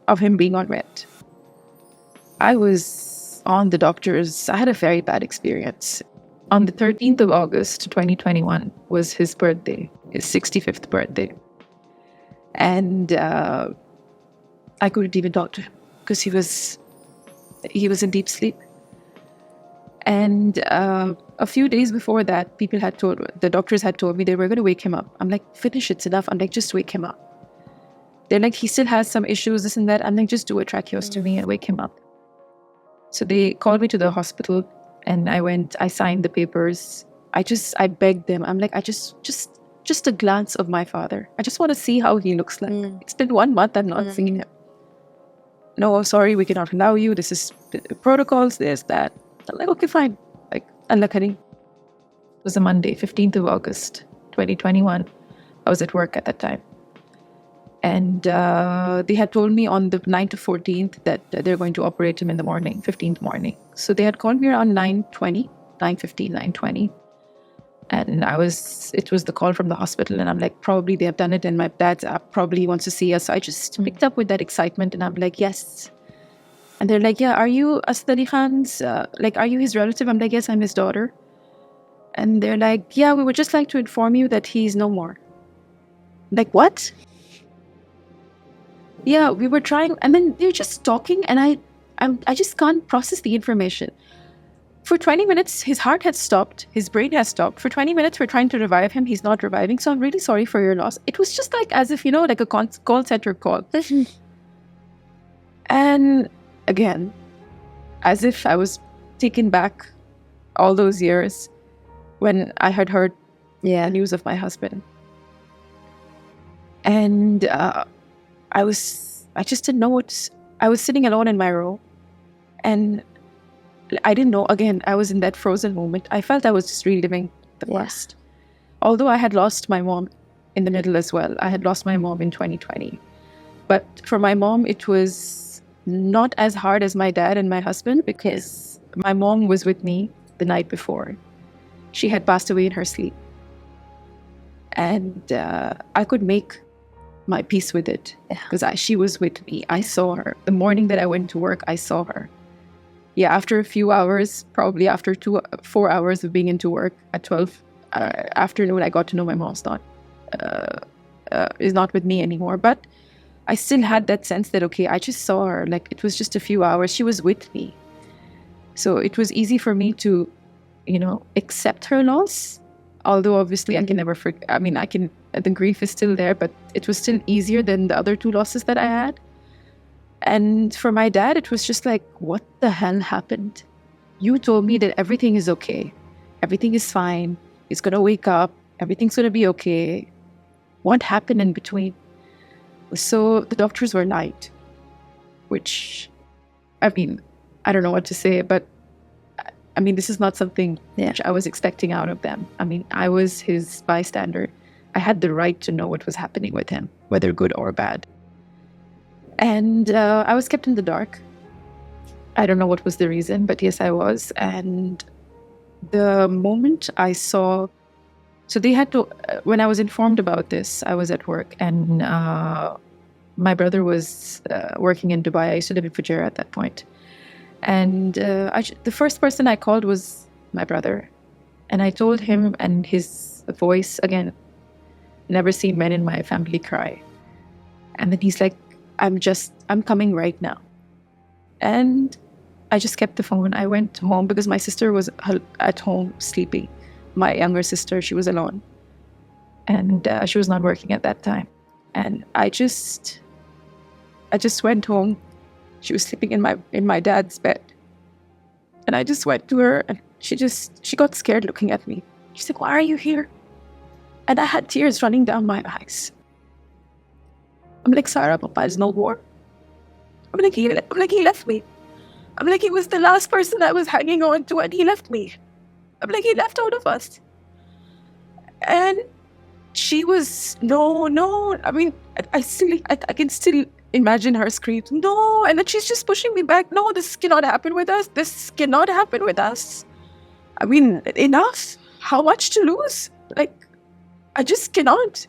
of him being on vent. I was on the doctors. I had a very bad experience. On the 13th of August, 2021 was his birthday, his 65th birthday. And I couldn't even talk to him because he was in deep sleep. And a few days before that, the doctors had told me they were going to wake him up. I'm like, finish, it's enough. I'm like, just wake him up. They're like, he still has some issues, this and that. I'm like, just do a tracheostomy and wake him up. So they called me to the hospital, and I went, I signed the papers. I begged them. I'm like, just a glance of my father. I just want to see how he looks like. It's been 1 month, I've not seen him. No, sorry, we cannot allow you. This is protocols, there's that. I'm like, okay, fine. Like, Allah Kareem. It was a Monday, 15th of August, 2021. I was at work at that time. And they had told me on the 9th to 14th that they're going to operate him in the morning, 15th morning. So they had called me around 9:20, 9:15, 9:20. And it was the call from the hospital. And I'm like, probably they have done it. And my dad's probably wants to see us. So I just picked up with that excitement. And I'm like, yes. And they're like, yeah, are you Asad Ali Khan's, are you his relative? I'm like, yes, I'm his daughter. And they're like, yeah, we would just like to inform you that he's no more. I'm like, what? Yeah, we were trying. And then they're just talking, and I just can't process the information. For 20 minutes, his heart had stopped. His brain has stopped. For 20 minutes, we're trying to revive him. He's not reviving. So I'm really sorry for your loss. It was just like as if, like a call center call. And again, as if I was taken back all those years when I had heard the news of my husband. And I just didn't know I was sitting alone in my row. And I didn't know, again, I was in that frozen moment. I felt I was just reliving the past. Although I had lost my mom in the middle as well. I had lost my mom in 2020. But for my mom, it was not as hard as my dad and my husband because my mom was with me the night before. She had passed away in her sleep. And I could make my peace with it because she was with me. I saw her. The morning that I went to work, I saw her. Yeah, after a few hours, probably after 4 hours of being into work at 12 afternoon, I got to know my mom's is not with me anymore. But I still had that sense that, okay, I just saw her. Like, it was just a few hours. She was with me. So it was easy for me to, accept her loss. Although, obviously, I can never forget. I mean, the grief is still there, but it was still easier than the other two losses that I had. And for my dad, it was just like, what the hell happened? You told me that everything is okay. Everything is fine. He's going to wake up. Everything's going to be okay. What happened in between? So the doctors were light, which, I mean, I don't know what to say, but I mean, this is not something which I was expecting out of them. I mean, I was his bystander. I had the right to know what was happening with him, whether good or bad. And I was kept in the dark. I don't know what was the reason, but yes, I was. And the moment I saw... So they had to... when I was informed about this, I was at work. And my brother was working in Dubai. I used to live in Fujairah at that point. And the first person I called was my brother. And I told him, and his voice, again, never seen men in my family cry. And then he's like, I'm coming right now. And I just kept the phone. I went home because my sister was at home sleeping. My younger sister, she was alone. And she was not working at that time. And I just went home. She was sleeping in my dad's bed. And I just went to her and she got scared looking at me. She's like, why are you here? And I had tears running down my eyes. I'm like, Sarah, Papa is no more. I'm like, he left me. I'm like, he was the last person I was hanging on to and he left me. I'm like, he left all of us. And she was, no. I mean, I can still imagine her screams, no. And then she's just pushing me back. No, this cannot happen with us. This cannot happen with us. I mean, enough. How much to lose? Like, I just cannot.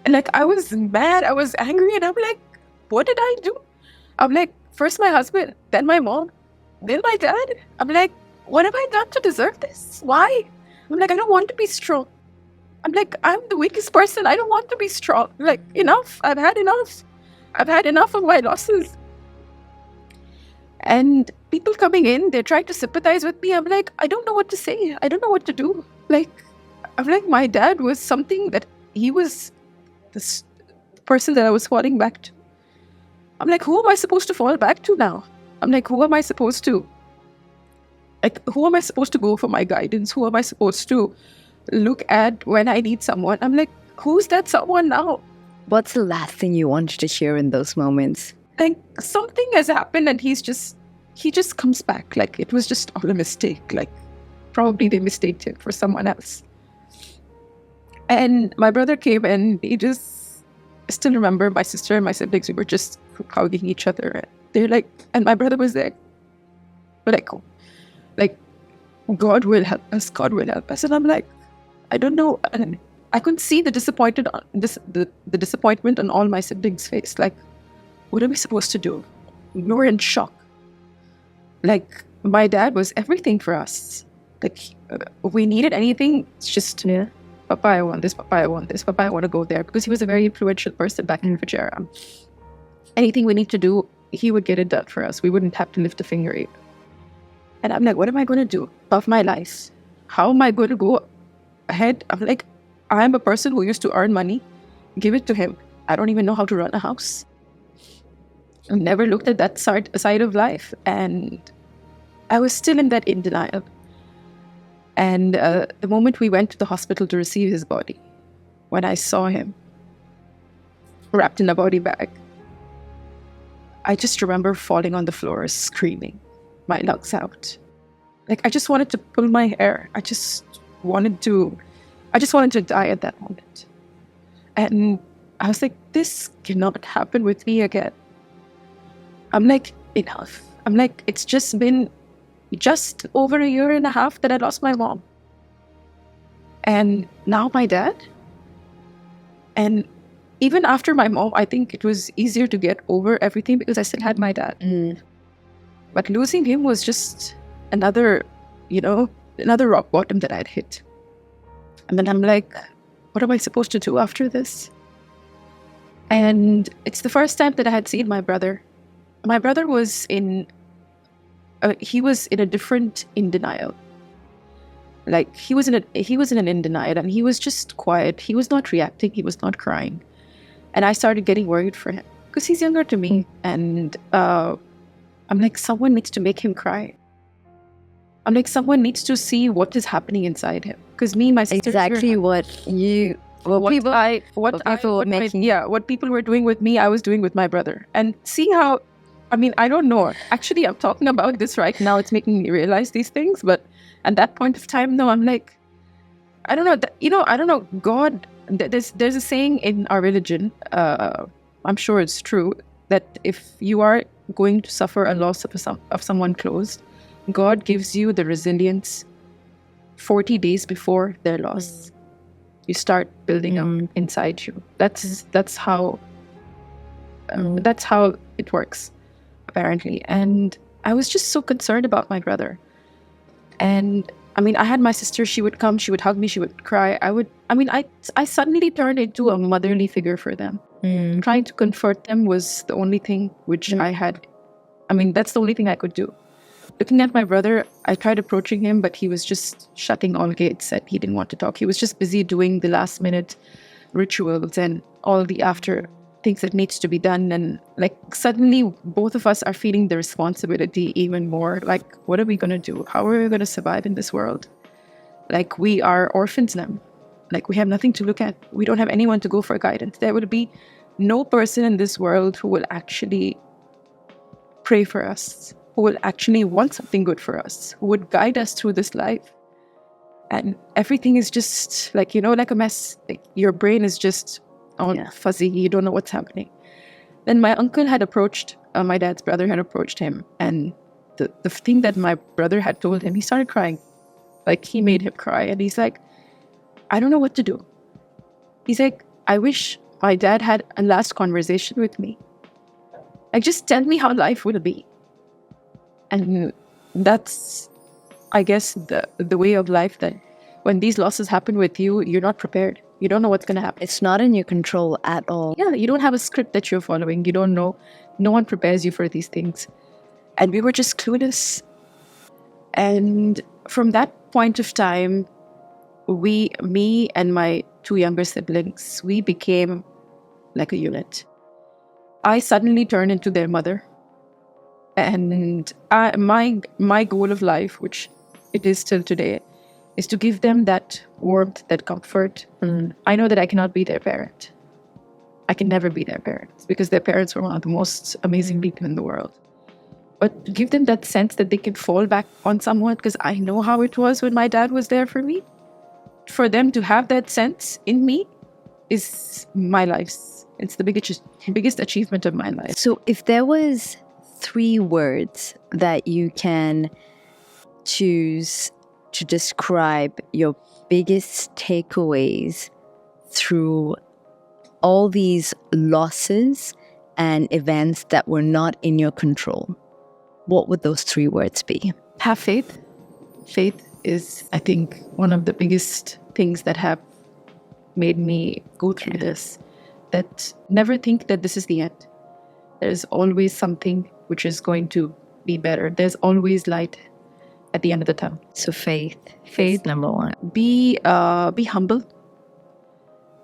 And like, I was mad, I was angry, and I'm like, what did I do? I'm like, first my husband, then my mom, then my dad. I'm like, what have I done to deserve this? Why? I'm like, I don't want to be strong. I'm like, I'm the weakest person. I don't want to be strong. Like, enough. I've had enough. I've had enough of my losses. And people coming in, they're trying to sympathize with me. I'm like, I don't know what to say. I don't know what to do. Like, I'm like, my dad was something that he was this person that I was falling back to. I'm like, who am I supposed to fall back to now? I'm like, who am I supposed to go for my guidance? Who am I supposed to look at when I need someone? I'm like, who's that someone now? What's the last thing you wanted to share in those moments? Like, something has happened and he just comes back. Like, it was just all a mistake. Like, probably they mistaked him for someone else. And my brother came and I still remember my sister and my siblings, we were just hugging each other. They're like, and my brother was there. But like, God will help us, God will help us. And I'm like, I don't know. And I couldn't see the disappointment on all my siblings' face. Like, what are we supposed to do? We were in shock. Like, my dad was everything for us. Like, if we needed anything, it's just, Papa, I want this, Papa, I want this, Papa, I want to go there. Because he was a very influential person back in Fujairah. Anything we need to do, he would get it done for us. We wouldn't have to lift a finger even. And I'm like, what am I going to do of my life? How am I going to go ahead? I'm like, I'm a person who used to earn money, give it to him. I don't even know how to run a house. I've never looked at that side of life. And I was still in denial. And the moment we went to the hospital to receive his body, when I saw him wrapped in a body bag, I just remember falling on the floor, screaming my lungs out. Like, I just wanted to pull my hair. I just wanted to die at that moment. And I was like, this cannot happen with me again. I'm like, enough. I'm like, it's just been just over a year and a half that I lost my mom. And now my dad. And even after my mom, I think it was easier to get over everything because I still had my dad. But losing him was just another rock bottom that I'd hit. And then I'm like, what am I supposed to do after this? And it's the first time that I had seen my brother. My brother was in a different in denial. Like, he was in an in denial, and he was just quiet. He was not reacting. He was not crying. And I started getting worried for him because he's younger to me. And I'm like, someone needs to make him cry. I'm like, someone needs to see what is happening inside him. Because my sister, Exactly what people were doing with me, I was doing with my brother. And see how, I don't know. Actually, I'm talking about this right now. It's making me realize these things. But at that point of time, no, I'm like, I don't know. I don't know. God, there's a saying in our religion, I'm sure it's true, that if you are going to suffer a loss of someone close, God gives you the resilience 40 days before their loss. You start building up inside you. That's how it works, apparently. And I was just so concerned about my brother. And I had my sister. She would come, she would hug me, she would cry. I suddenly turned into a motherly figure for them. Trying to comfort them was the only thing which I had. That's the only thing I could do. Looking at my brother, I tried approaching him, but he was just shutting all gates, said he didn't want to talk. He was just busy doing the last minute rituals and all the after things that needs to be done. And like, suddenly both of us are feeling the responsibility even more. Like, what are we going to do? How are we going to survive in this world? Like, we are orphans now. Like, we have nothing to look at. We don't have anyone to go for guidance. There will be no person in this world who will actually pray for us, who will actually want something good for us, who would guide us through this life. And everything is just like, like a mess. Like, your brain is just all fuzzy. You don't know what's happening. Then my uncle had approached, my dad's brother had approached him. And the thing that my brother had told him, he started crying. Like, he made him cry. And he's like, I don't know what to do. He's like, I wish my dad had a last conversation with me. Like, just tell me how life will be. And that's, I guess, the way of life, that when these losses happen with you, you're not prepared. You don't know what's going to happen. It's not in your control at all. Yeah, you don't have a script that you're following. You don't know. No one prepares you for these things. And we were just clueless. And from that point of time, me and my two younger siblings, we became like a unit. I suddenly turned into their mother. And my goal of life, which it is still today, is to give them that warmth, that comfort. I know that I cannot be their parent. I can never be their parents, because their parents were one of the most amazing people in the world. But give them that sense that they can fall back on someone, because I know how it was when my dad was there for me. For them to have that sense in me is my life's. It's the biggest achievement of my life. So if there was 3 words that you can choose to describe your biggest takeaways through all these losses and events that were not in your control, what would those 3 words be? Have faith. Faith is, I think, one of the biggest things that have made me go through this. That never think that this is the end. There's always something which is going to be better. There's always light. at the end of the tunnel. So faith. Faith. Number one. Be humble.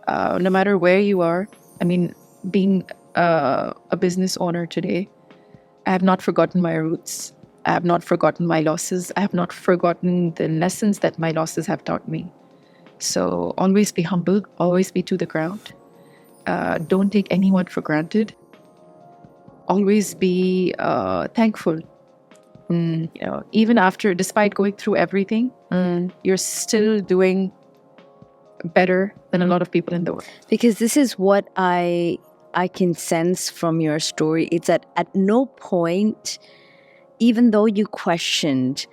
No matter where you are. I mean, being a business owner today, I have not forgotten my roots. I have not forgotten my losses. I have not forgotten the lessons that my losses have taught me. So always be humble. Always be to the ground. Don't take anyone for granted. Always be thankful. Even after, despite going through everything, you're still doing better than a lot of people in the world. Because this is what I can sense from your story. It's that at no point, even though you questioned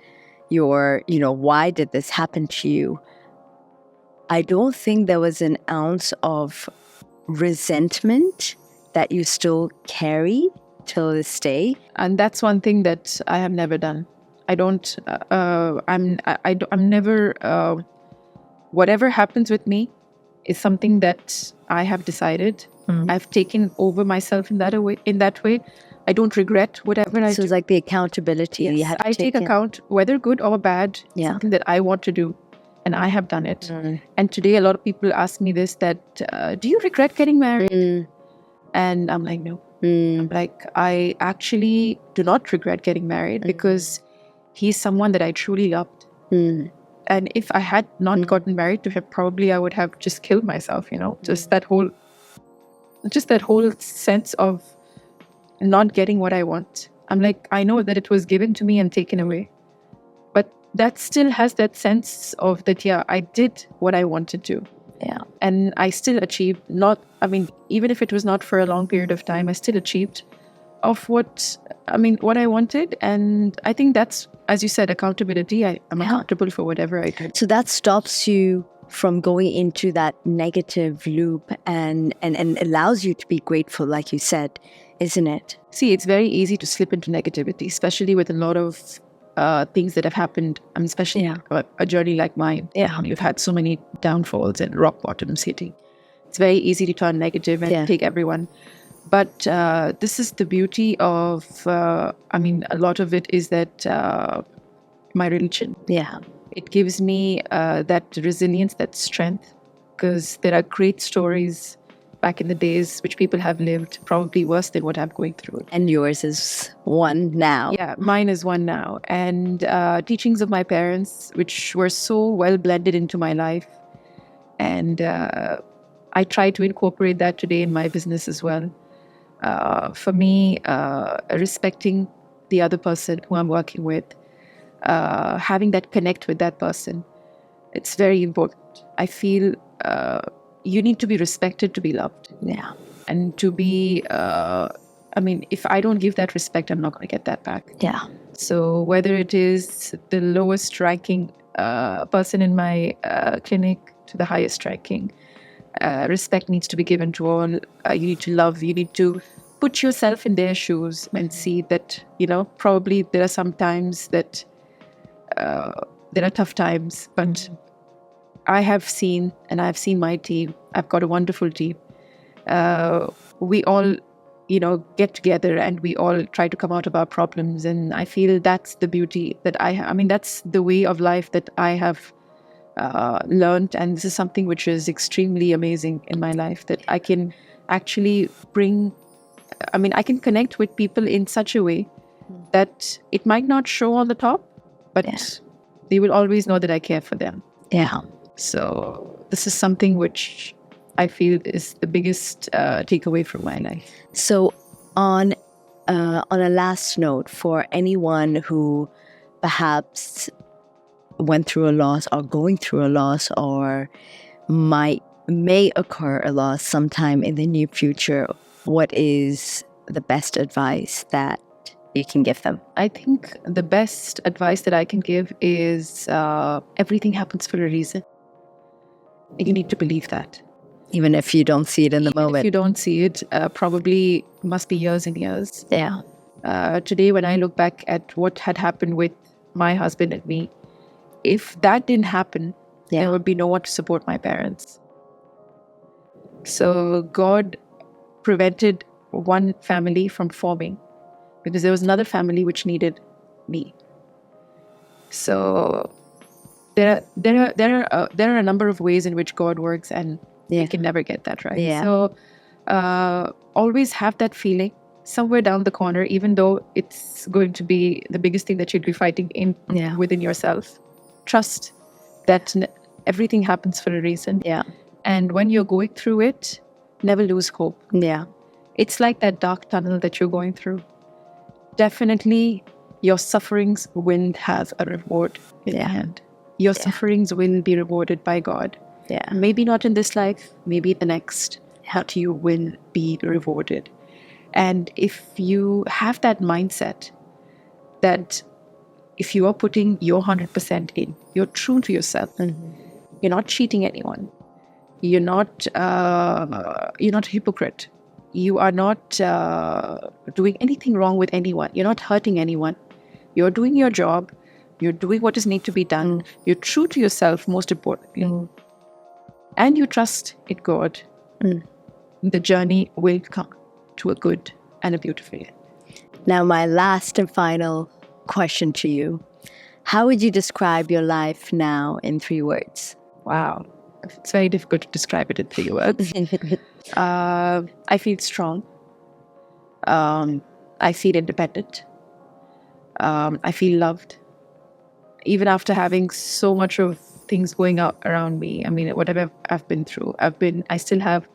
your, why did this happen to you, I don't think there was an ounce of resentment that you still carry till this day. And that's one thing that I have never done. I don't. I'm never. Whatever happens with me is something that I have decided. I've taken over myself in that way. I don't regret whatever I do. So it's like the accountability. Yes, You have to I take account, whether good or bad, something that I want to do. And I have done it. And today a lot of people ask me this, that, do you regret getting married? And I'm like, no. Like, I actually do not regret getting married because he's someone that I truly loved. And if I had not gotten married to him, probably I would have just killed myself, just that whole sense of not getting what I want. I'm like, I know that it was given to me and taken away. But that still has that sense of that, I did what I wanted to. Yeah. And I still achieved, even if it was not for a long period of time, I still achieved of what I wanted. And I think that's, as you said, accountability. I'm accountable for whatever I did. So that stops you from going into that negative loop and allows you to be grateful, like you said, isn't it? See, it's very easy to slip into negativity, especially with a lot of things that have happened, especially a journey like mine. You've had so many downfalls and rock bottoms hitting. It's very easy to turn negative and take everyone. But this is the beauty of, a lot of it is that my religion. Yeah. It gives me that resilience, that strength, because there are great stories back in the days which people have lived, probably worse than what I'm going through. And yours is one now. Yeah, mine is one now. And teachings of my parents, which were so well blended into my life. And I try to incorporate that today in my business as well. For me, respecting the other person who I'm working with, having that connect with that person, it's very important. I feel you need to be respected to be loved. Yeah. And to be, if I don't give that respect, I'm not going to get that back. Yeah. So whether it is the lowest ranking person in my clinic to the highest ranking, respect needs to be given to all. You need to love, you need to put yourself in their shoes and see that, probably there are some times that there are tough times, but I have seen my team. I've got a wonderful team. We all, get together and we all try to come out of our problems. And I feel that's the beauty that that's the way of life that I have learned. And this is something which is extremely amazing in my life, that I can actually I can connect with people in such a way that it might not show on the top, but they will always know that I care for them. Yeah. So this is something which I feel is the biggest takeaway from my life. So on a last note, for anyone who perhaps went through a loss or going through a loss or may occur a loss sometime in the near future, what is the best advice that you can give them? I think the best advice that I can give is everything happens for a reason. You need to believe that. Even if you don't see it in the moment. If you don't see it, probably must be years and years. Yeah. Today, when I look back at what had happened with my husband and me, if that didn't happen, there would be no one to support my parents. So God prevented one family from forming because there was another family which needed me. So there are a number of ways in which God works, and Yeah. we can never get that right. Yeah. So always have that feeling somewhere down the corner, even though it's going to be the biggest thing that you'd be fighting in Yeah. within yourself. Trust that everything happens for a reason. Yeah. And when you're going through it, never lose hope. Yeah. It's like that dark tunnel that you're going through. Definitely, your sufferings will have a reward in the end. Your sufferings will be rewarded by God. Yeah. Maybe not in this life, maybe the next, but you will be rewarded. And if you have that mindset that if you are putting your 100% in, you're true to yourself, you're not cheating anyone, you're not a hypocrite, you are not doing anything wrong with anyone, you're not hurting anyone, you're doing your job, you're doing what is need to be done, you're true to yourself, most importantly, and you trust in God, the journey will come to a good and a beautiful end. Now, my last and final question to you. How would you describe your life now in 3 words? Wow. It's very difficult to describe it in 3 words. I feel strong. I feel independent. I feel loved. Even after having so much of things going out around me, I mean, whatever I've been through, I still have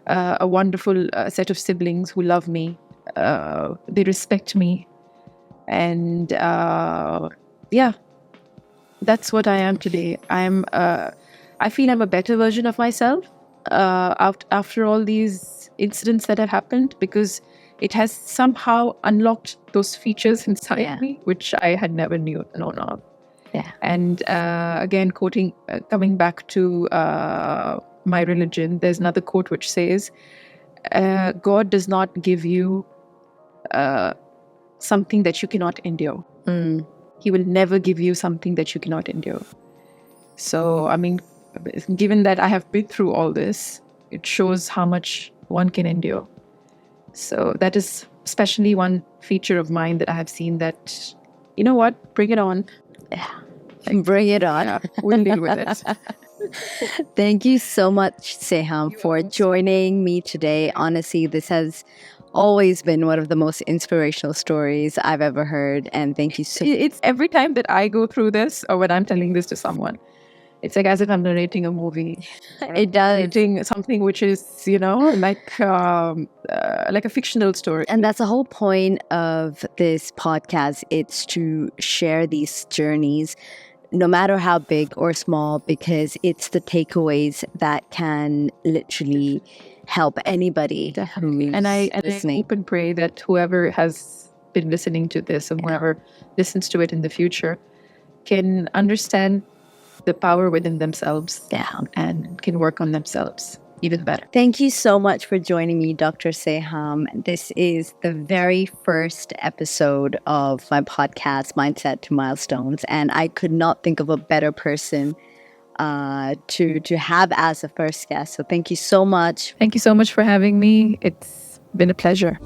a wonderful set of siblings who love me. They respect me. And that's what I am today. I feel I'm a better version of myself after all these incidents that have happened, because it has somehow unlocked those features inside me, which I had never known of. Yeah. And again, coming back to my religion, there's another quote which says, God does not give you something that you cannot endure. He will never give you something that you cannot endure. So, I mean, given that I have been through all this, it shows how much one can endure. So that is especially one feature of mine that I have seen that, you know what, bring it on. Bring it on. Yeah, we'll deal with it. Thank you so much, Seham, for joining me today. Honestly, this has always been one of the most inspirational stories I've ever heard. And thank you so much. It's every time that I go through this, or when I'm telling this to someone, it's like as if I'm narrating a movie. It does. Narrating something which is, like a fictional story. And that's the whole point of this podcast. It's to share these journeys, no matter how big or small, because it's the takeaways that can literally help anybody. Definitely. And I hope and pray that whoever has been listening to this and whoever listens to it in the future can understand the power within themselves and can work on themselves even better. Thank you so much for joining me, Dr. Seham. This is the very first episode of my podcast, Mindset to Milestones, and I could not think of a better person to have as a first guest. So thank you so much. Thank you so much for having me. It's been a pleasure.